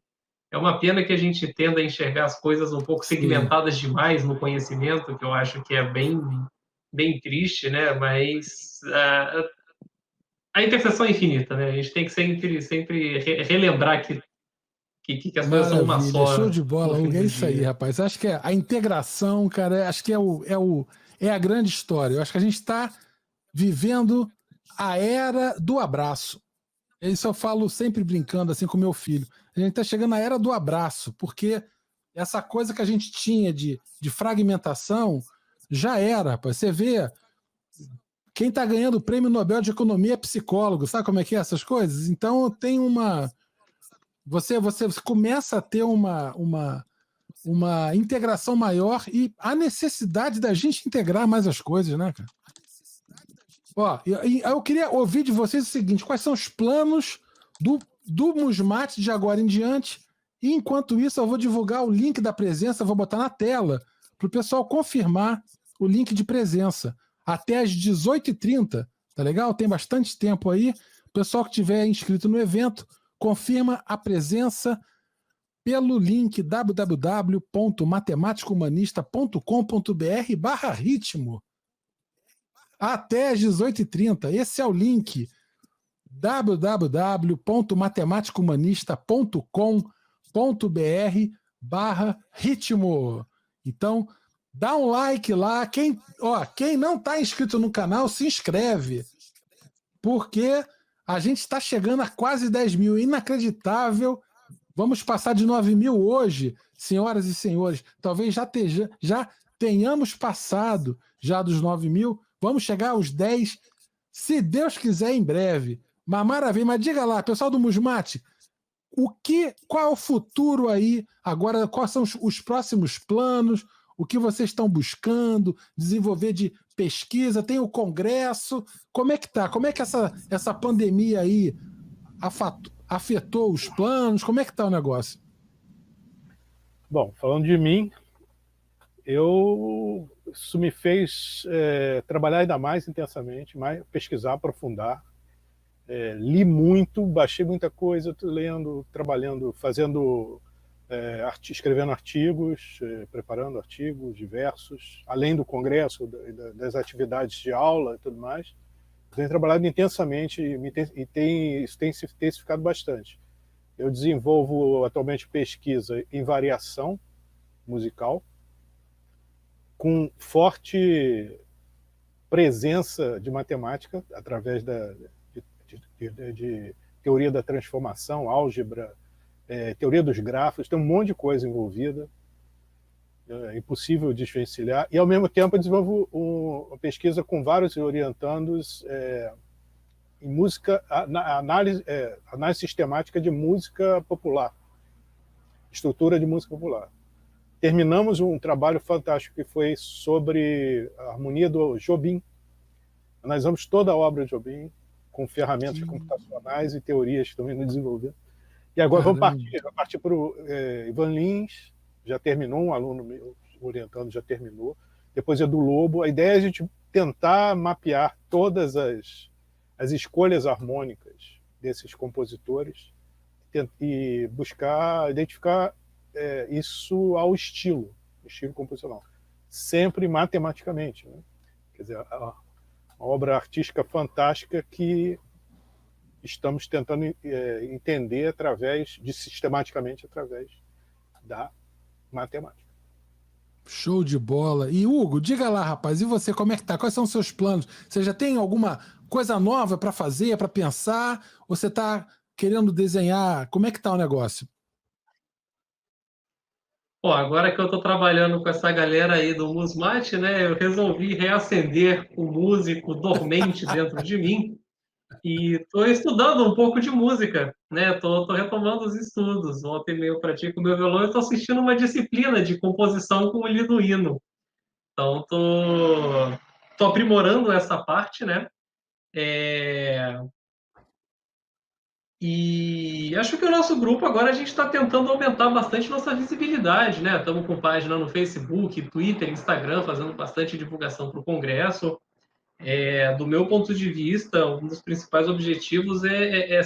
É uma pena que a gente tenda a enxergar as coisas um pouco segmentadas demais no conhecimento, que eu acho que é bem triste, né? Mas a interseção é infinita, né? A gente tem que sempre relembrar que as coisas são uma só. Show de bola, é isso aí, rapaz. Acho que a integração, cara, acho que é a grande história. Eu acho que a gente está vivendo a era do abraço. Isso eu falo sempre brincando assim com meu filho. A gente está chegando à era do abraço, porque essa coisa que a gente tinha de fragmentação já era, rapaz. Você vê, quem está ganhando o Prêmio Nobel de Economia é psicólogo, sabe como é que é essas coisas? Então tem uma... Você começa a ter uma integração maior e a necessidade da gente integrar mais as coisas, né, cara? Ó, eu queria ouvir de vocês o seguinte: quais são os planos do Musmate de agora em diante? E enquanto isso, eu vou divulgar o link da presença, vou botar na tela para o pessoal confirmar o link de presença até às 18h30, tá legal? Tem bastante tempo aí. O pessoal que tiver inscrito no evento, confirma a presença pelo link www.matematicohumanista.com.br/ritmo. Até às 18h30. Esse é o link www.matematicahumanista.com.br/ritmo. Então, dá um like lá. Quem não está inscrito no canal, se inscreve. Porque a gente está chegando a quase 10 mil. Inacreditável. Vamos passar de 9 mil hoje, senhoras e senhores. Talvez já tenhamos passado já dos 9 mil. Vamos chegar aos 10, se Deus quiser, em breve. Mas maravilha. Mas diga lá, pessoal do Musmate, qual é o futuro aí agora? Quais são os próximos planos? O que vocês estão buscando desenvolver de pesquisa? Tem o congresso? Como é que tá? Como é que essa pandemia aí afetou os planos? Como é que está o negócio? Bom, falando de mim, isso me fez trabalhar ainda mais intensamente, pesquisar, aprofundar. Li muito, baixei muita coisa, lendo, trabalhando, escrevendo artigos, preparando artigos diversos, além do congresso, das atividades de aula e tudo mais. Tenho trabalhado intensamente isso tem se intensificado bastante. Eu desenvolvo atualmente pesquisa em variação musical, com forte presença de matemática, através de teoria da transformação, álgebra, teoria dos grafos, tem um monte de coisa envolvida, é impossível desvencilhar, e ao mesmo tempo eu desenvolvo uma pesquisa com vários orientandos em música, análise sistemática de música popular, estrutura de música popular. Terminamos um trabalho fantástico que foi sobre a harmonia do Jobim. Analisamos toda a obra de Jobim com ferramentas computacionais e teorias que estão indo desenvolvendo. E agora vamos partir para o Ivan Lins, já terminou, um aluno meu orientando já terminou. Depois é do Lobo. A ideia é a gente tentar mapear todas as escolhas harmônicas desses compositores e buscar identificar isso ao estilo composicional, sempre matematicamente, né? Quer dizer, uma obra artística fantástica que estamos tentando entender sistematicamente através da matemática. Show de bola. E Hugo, diga lá, rapaz, e você, como é que tá? Quais são os seus planos? Você já tem alguma coisa nova para fazer, para pensar? Ou você está querendo desenhar? Como é que tá o negócio? Pô, agora que eu estou trabalhando com essa galera aí do Musmate, né, eu resolvi reacender o músico dormente dentro de mim e estou estudando um pouco de música, né? Tô retomando os estudos. Ontem eu pratico meu violão e estou assistindo uma disciplina de composição com o Liduino. Então tô aprimorando essa parte, né? E acho que o nosso grupo agora a gente está tentando aumentar bastante nossa visibilidade, né? Estamos com página no Facebook, Twitter, Instagram, fazendo bastante divulgação para o Congresso. Do meu ponto de vista, um dos principais objetivos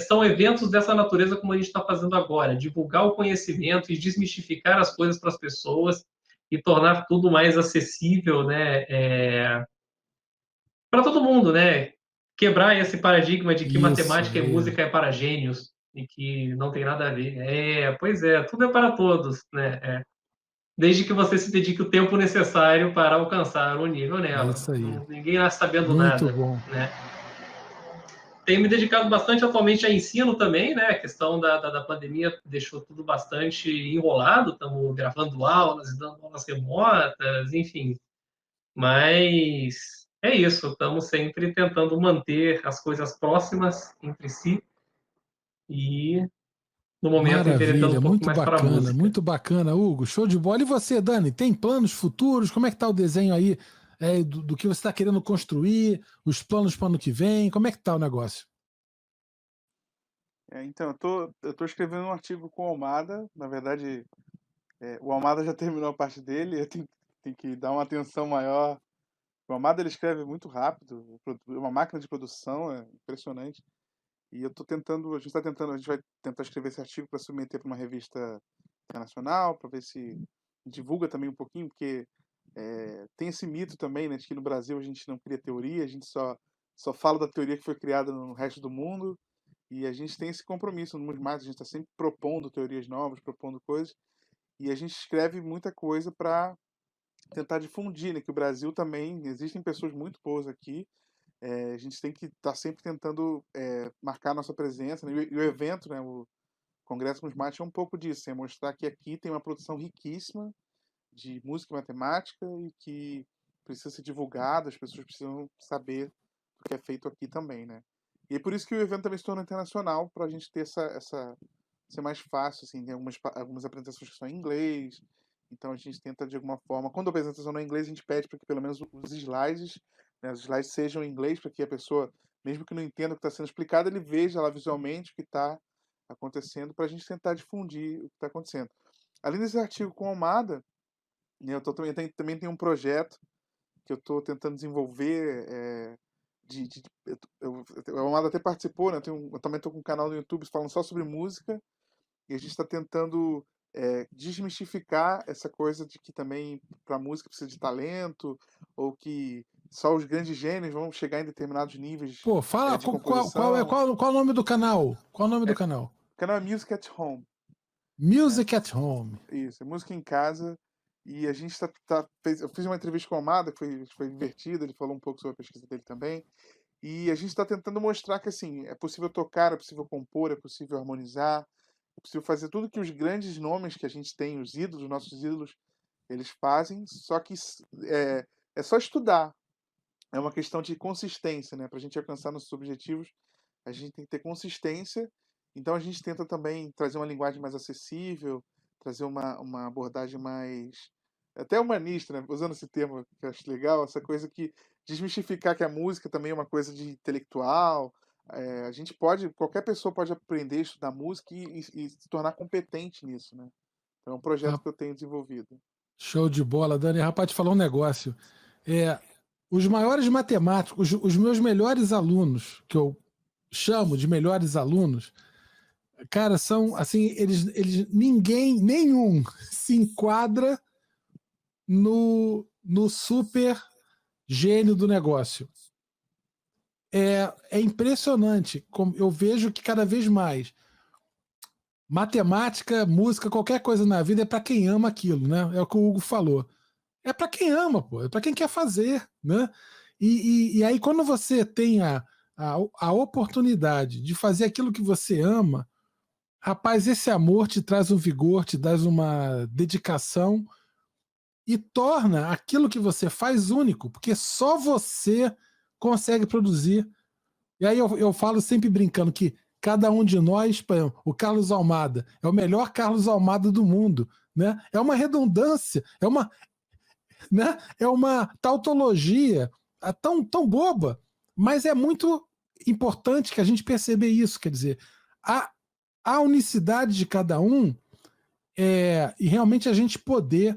são eventos dessa natureza como a gente está fazendo agora, divulgar o conhecimento e desmistificar as coisas para as pessoas e tornar tudo mais acessível, né? Para todo mundo, né? Quebrar esse paradigma de que matemática e música é para gênios e que não tem nada a ver. Pois é, tudo é para todos, né? Desde que você se dedique o tempo necessário para alcançar o nível nela. Isso aí. Ninguém nasce sabendo Muito nada. Bom. Né? Tenho me dedicado bastante atualmente a ensino também, né? A questão da pandemia deixou tudo bastante enrolado. Estamos gravando aulas e dando aulas remotas, enfim. Mas é isso, estamos sempre tentando manter as coisas próximas entre si e, no momento, enveredando um pouco mais para a música. Muito bacana, Hugo. Show de bola. E você, Dani, tem planos futuros? Como é que está o desenho aí do que você está querendo construir? Os planos para o ano que vem? Como é que está o negócio? Então, eu tô escrevendo um artigo com o Almada. Na verdade, o Almada já terminou a parte dele. Eu tenho que dar uma atenção maior. O Almada, ele escreve muito rápido. É uma máquina de produção, é impressionante. E a gente vai tentar escrever esse artigo para submeter para uma revista internacional, para ver se divulga também um pouquinho, porque tem esse mito também, né, de que no Brasil a gente não cria teoria, a gente só fala da teoria que foi criada no resto do mundo, E a gente tem esse compromisso no Musmate, a gente está sempre propondo teorias novas, propondo coisas, e a gente escreve muita coisa para tentar difundir, né? Que o Brasil também, existem pessoas muito boas aqui, a gente tem que estar sempre tentando marcar nossa presença, né? E o evento, né? O Congresso Musmate é um pouco disso, é mostrar que aqui tem uma produção riquíssima de música e matemática e que precisa ser divulgado, as pessoas precisam saber o que é feito aqui também, né? E é por isso que o evento também se torna internacional, para a gente ter ser mais fácil, assim, tem algumas apresentações que são em inglês, então a gente tenta de alguma forma, quando a apresentação não é em inglês, a gente pede para que pelo menos os slides, né, os slides sejam em inglês, para que a pessoa, mesmo que não entenda o que está sendo explicado, ele veja lá visualmente o que está acontecendo, para a gente tentar difundir o que está acontecendo. Além desse artigo com a Almada, né, também tem um projeto que eu estou tentando desenvolver, a Almada até participou, né? Eu também estou com um canal no YouTube falando só sobre música, e a gente está tentando desmistificar essa coisa de que também para música precisa de talento, ou que só os grandes gênios vão chegar em determinados níveis Pô, fala de composição. qual o nome do canal? Qual o nome do canal? O canal é Music at Home. Music at Home. Isso, é música em casa. E a gente eu fiz uma entrevista com o Almada, que foi divertida, ele falou um pouco sobre a pesquisa dele também. E a gente está tentando mostrar que assim, é possível tocar, é possível compor, é possível harmonizar, é possível fazer tudo que os grandes nomes que a gente tem, os ídolos, os nossos ídolos, eles fazem, só que é só estudar. É uma questão de consistência, né? Para a gente alcançar nossos objetivos, a gente tem que ter consistência. Então a gente tenta também trazer uma linguagem mais acessível, trazer uma abordagem mais até humanista, né? Usando esse termo que eu acho legal, essa coisa que desmistificar que a música também é uma coisa de intelectual. A gente qualquer pessoa pode aprender a estudar música e se tornar competente nisso, né? Então é um projeto que eu tenho desenvolvido. Show de bola, Dani. Rapaz, te falar um negócio. Os maiores matemáticos, os meus melhores alunos, que eu chamo de melhores alunos, cara, são assim, nenhum se enquadra no super gênio do negócio. É impressionante como eu vejo que cada vez mais matemática, música, qualquer coisa na vida é para quem ama aquilo, né? É o que o Hugo falou. É para quem ama, pô. É para quem quer fazer, né? E aí quando você tem a oportunidade de fazer aquilo que você ama, rapaz, esse amor te traz um vigor, te traz uma dedicação e torna aquilo que você faz único, porque só você consegue produzir. E aí eu falo sempre brincando que cada um de nós, o Carlos Almada, é o melhor Carlos Almada do mundo, né? É uma redundância, é uma tautologia tão boba, mas é muito importante que a gente perceba isso, quer dizer, a unicidade de cada um e realmente a gente poder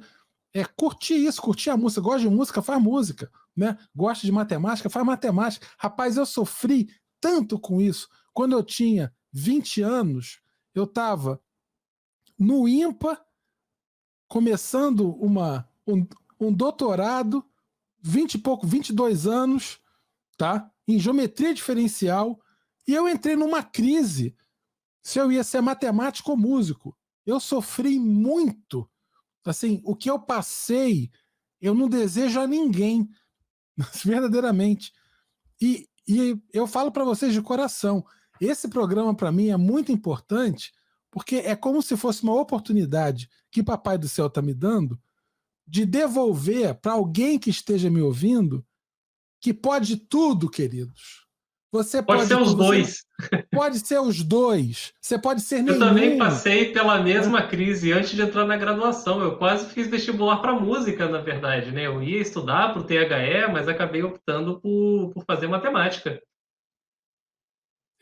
curtir isso, curtir a música. Gosta de música, faz música, né? Gosta de matemática, faz matemática. Rapaz, eu sofri tanto com isso. Quando eu tinha 20 anos, eu estava no IMPA, começando um doutorado, 22 anos, tá? Em geometria diferencial, e eu entrei numa crise se eu ia ser matemático ou músico. Eu sofri muito. Assim, o que eu passei, eu não desejo a ninguém, verdadeiramente. E eu falo para vocês de coração, esse programa para mim é muito importante, porque é como se fosse uma oportunidade que Papai do Céu está me dando de devolver para alguém que esteja me ouvindo que pode tudo, queridos. Você pode ser os dois. Pode ser os dois. Você pode ser nenhum. Eu também passei pela mesma crise antes de entrar na graduação. Eu quase fiz vestibular para música, na verdade, né? Eu ia estudar para o THE, mas acabei optando por fazer matemática.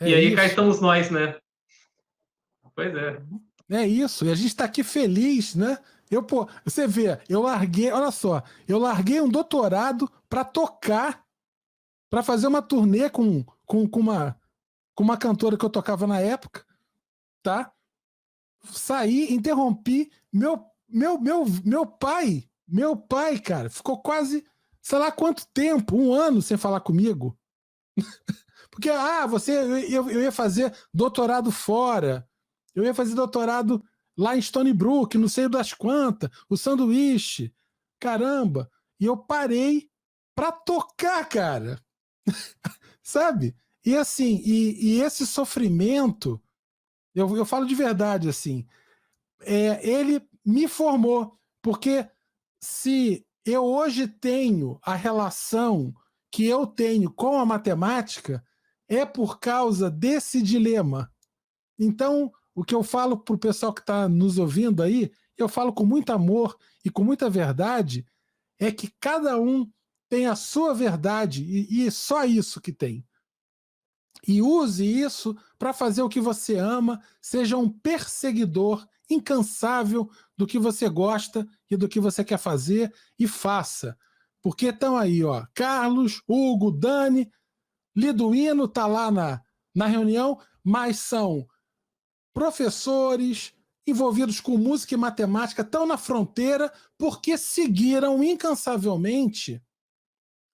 E aí cá estamos nós, né? Pois é. É isso. E a gente está aqui feliz, né? Você vê, olha só, eu larguei um doutorado para tocar, para fazer uma turnê com uma cantora que eu tocava na época, tá? Saí, interrompi, meu pai, cara, ficou quase, sei lá quanto tempo, 1 ano sem falar comigo, Porque, eu ia fazer doutorado fora, eu ia fazer doutorado lá em Stony Brook, não sei das quantas, o sanduíche, caramba. E eu parei para tocar, cara. Sabe? E assim, e esse sofrimento, eu falo de verdade, assim, ele me formou, porque se eu hoje tenho a relação que eu tenho com a matemática, é por causa desse dilema. Então, o que eu falo para o pessoal que está nos ouvindo aí, eu falo com muito amor e com muita verdade, é que cada um tem a sua verdade e só isso que tem. E use isso para fazer o que você ama, seja um perseguidor incansável do que você gosta e do que você quer fazer, e faça. Porque estão aí, ó, Carlos, Hugo, Dani, Liduíno está lá na reunião, mas são professores envolvidos com música e matemática, estão na fronteira porque seguiram incansavelmente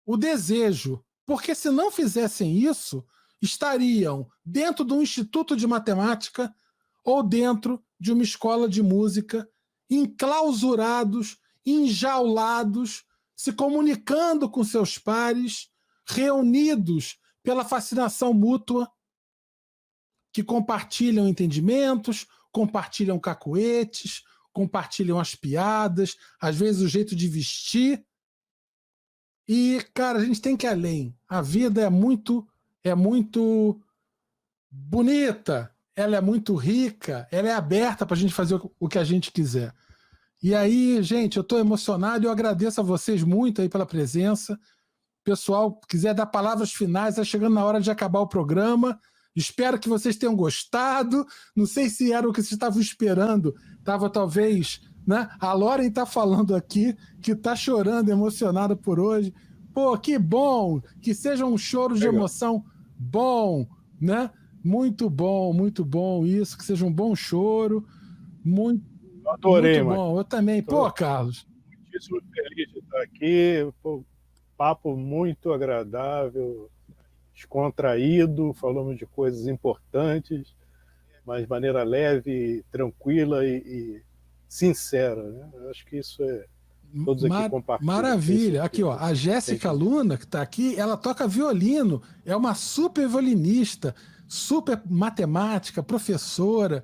o desejo. Porque se não fizessem isso, estariam dentro de um instituto de matemática ou dentro de uma escola de música, enclausurados, enjaulados, se comunicando com seus pares, reunidos pela fascinação mútua, que compartilham entendimentos, compartilham cacuetes, compartilham as piadas, às vezes o jeito de vestir. E, cara, a gente tem que ir além. A vida é muito bonita, ela é muito rica, ela é aberta para a gente fazer o que a gente quiser. E aí, gente, eu estou emocionado e eu agradeço a vocês muito aí pela presença. Pessoal, quiser dar palavras finais, está chegando na hora de acabar o programa. Espero que vocês tenham gostado. Não sei se era o que vocês estavam esperando. Estava talvez, né? A Lauren está falando aqui que está chorando, emocionada por hoje. Pô, que bom! Que seja um choro de emoção bom, né? Muito bom isso. Que seja um bom choro. Adorei, muito bom. Eu também. Pô, Carlos. Muitíssimo feliz de estar aqui. Pô, papo muito agradável, descontraído, falamos de coisas importantes, mas de maneira leve, tranquila e sincera, né? Eu acho que isso é... Todos aqui compartilham. Maravilha. Aqui, ó, a Jéssica Luna, que está aqui, ela toca violino, é uma super violinista, super matemática, professora.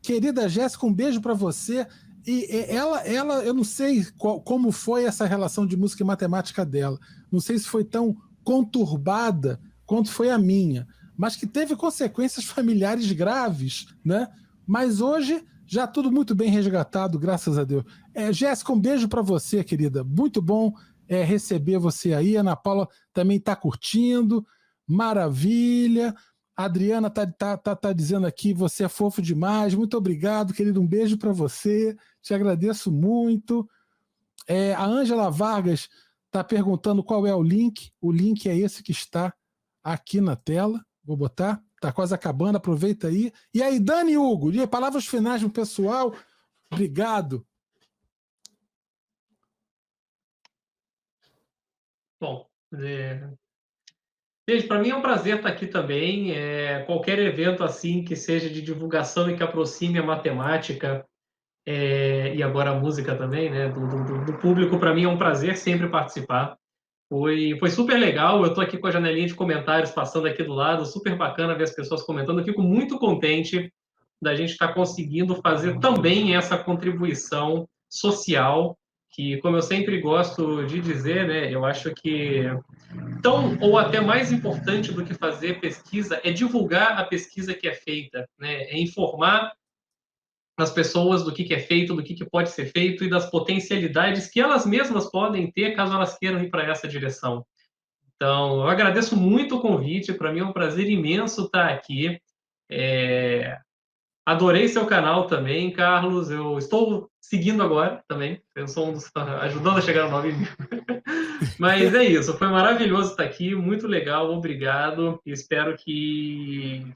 Querida Jéssica, um beijo para você. E ela, eu não sei como foi essa relação de música e matemática dela. Não sei se foi tão conturbada quanto foi a minha, mas que teve consequências familiares graves, né? Mas hoje já tudo muito bem resgatado, graças a Deus. Jéssica, um beijo para você, querida. Muito bom receber você aí. Ana Paula também está curtindo. Maravilha. A Adriana tá dizendo aqui, você é fofo demais. Muito obrigado, querido. Um beijo para você. Te agradeço muito. A Ângela Vargas está perguntando qual é o link. O link é esse que está aqui na tela. Vou botar. Está quase acabando, aproveita aí. E aí, Dani e Hugo, palavras finais no pessoal. Obrigado. Bom, gente, para mim é um prazer estar aqui também. Qualquer evento assim que seja de divulgação e que aproxime a matemática e agora a música também, né, do público, para mim é um prazer sempre participar. Foi super legal. Eu estou aqui com a janelinha de comentários passando aqui do lado, super bacana ver as pessoas comentando. Eu fico muito contente da gente estar conseguindo fazer também essa contribuição social, que, como eu sempre gosto de dizer, né, eu acho que tão ou até mais importante do que fazer pesquisa é divulgar a pesquisa que é feita, né, é informar as pessoas do que é feito, do que pode ser feito e das potencialidades que elas mesmas podem ter caso elas queiram ir para essa direção. Então, eu agradeço muito o convite, para mim é um prazer imenso estar aqui. Adorei seu canal também, Carlos. Eu estou seguindo agora também. Eu sou um dos ajudando a chegar no 9.000. Mas é isso. Foi maravilhoso estar aqui. Muito legal. Obrigado. E espero que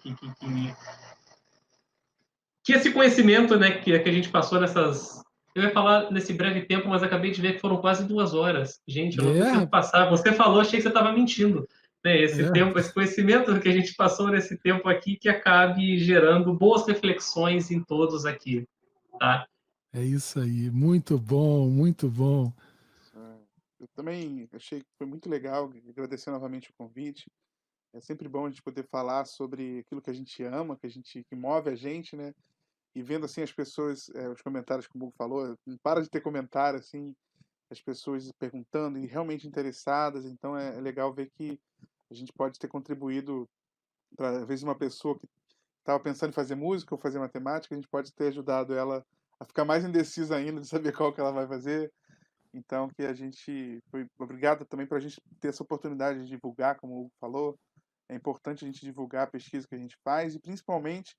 esse conhecimento, né, que a gente passou nessas... Eu ia falar nesse breve tempo, mas acabei de ver que foram quase 2 horas. Gente, eu não consigo passar. Você falou, achei que você estava mentindo. né, esse tempo, esse conhecimento que a gente passou nesse tempo aqui, que acabe gerando boas reflexões em todos aqui, tá? É isso aí, muito bom, muito bom. Eu também achei que foi muito legal, agradecer novamente o convite. É sempre bom a gente poder falar sobre aquilo que a gente ama, que move a gente, né? E vendo assim as pessoas, os comentários que o Hugo falou, não para de ter comentário assim, as pessoas perguntando e realmente interessadas. Então é legal ver que a gente pode ter contribuído para, às vezes, uma pessoa que estava pensando em fazer música ou fazer matemática, a gente pode ter ajudado ela a ficar mais indecisa ainda de saber qual que ela vai fazer. Então, que a gente foi obrigado também para a gente ter essa oportunidade de divulgar, como o Hugo falou. É importante a gente divulgar a pesquisa que a gente faz e, principalmente,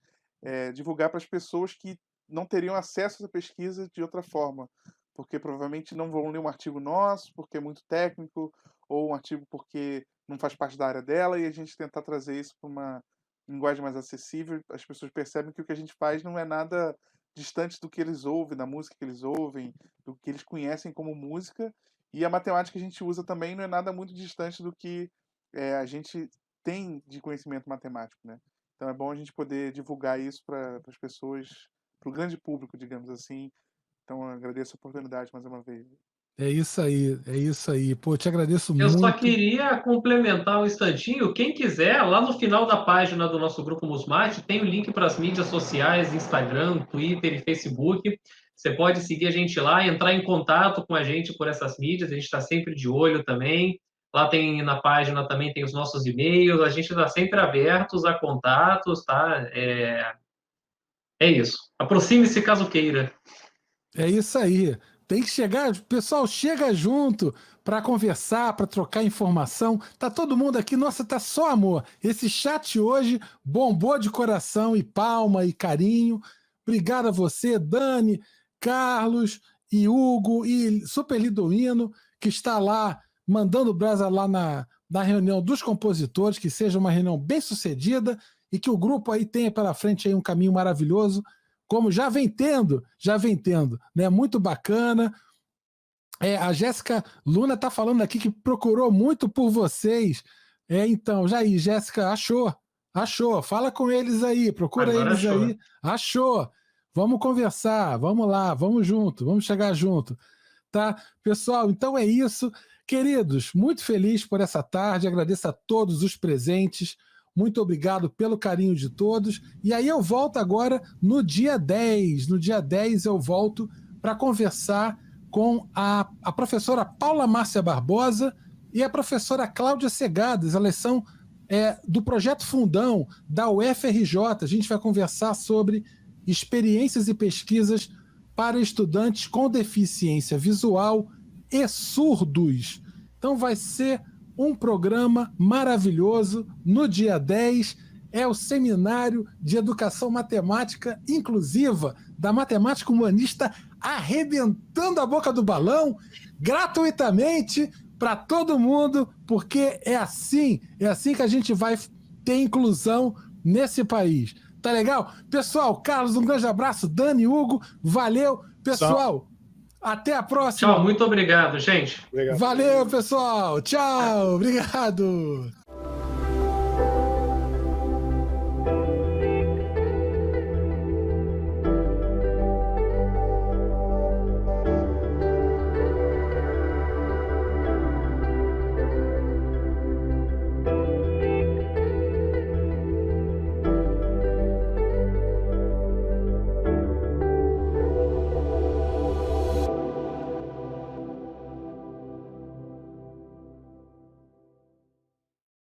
divulgar para as pessoas que não teriam acesso a essa pesquisa de outra forma, porque provavelmente não vão ler um artigo nosso, porque é muito técnico, ou um artigo porque não faz parte da área dela, e a gente tentar trazer isso para uma linguagem mais acessível. As pessoas percebem que o que a gente faz não é nada distante do que eles ouvem, da música que eles ouvem, do que eles conhecem como música, e a matemática que a gente usa também não é nada muito distante do que a gente tem de conhecimento matemático, né? Então é bom a gente poder divulgar isso para as pessoas, para o grande público, digamos assim. Então eu agradeço a oportunidade mais uma vez. É isso aí, é isso aí. Pô, te agradeço Eu só muito. queria complementar um instantinho. Quem quiser, lá no final da página do nosso grupo Musmate, tem o link para as mídias sociais, Instagram, Twitter e Facebook. Você pode seguir a gente lá, entrar em contato com a gente por essas mídias. A gente está sempre de olho também. Lá tem na página também tem os nossos e-mails. A gente está sempre abertos a contatos, tá? É isso. Aproxime-se caso queira. É isso aí. Tem que chegar, pessoal, chega junto para conversar, para trocar informação. Tá todo mundo aqui, nossa, tá só amor. Esse chat hoje bombou de coração e palma e carinho. Obrigado a você, Dani, Carlos e Hugo e Super Liduíno, que está lá mandando brasa lá na reunião dos compositores, que seja uma reunião bem sucedida e que o grupo aí tenha pela frente aí um caminho maravilhoso, como já vem tendo, né? Muito bacana. A Jéssica Luna está falando aqui que procurou muito por vocês. Então, Jair, Jéssica, achou. Fala com eles aí, procura Agora eles achou. aí. Achou. Vamos conversar, vamos lá, vamos junto, vamos chegar junto. Tá? Pessoal, então é isso. Queridos, muito feliz por essa tarde, agradeço a todos os presentes. Muito obrigado pelo carinho de todos. E aí eu volto agora no dia 10. No dia 10 eu volto para conversar com a professora Paula Márcia Barbosa e a professora Cláudia Segadas. Elas são do Projeto Fundão, da UFRJ. A gente vai conversar sobre experiências e pesquisas para estudantes com deficiência visual e surdos. Então vai ser um programa maravilhoso. No dia 10 é o Seminário de Educação Matemática Inclusiva da Matemática Humanista, arrebentando a boca do balão, gratuitamente para todo mundo, porque é assim que a gente vai ter inclusão nesse país. Tá legal? Pessoal, Carlos, um grande abraço. Dani, Hugo, valeu. Pessoal, até a próxima. Tchau, muito obrigado, gente. Obrigado. Valeu, pessoal. Tchau, obrigado.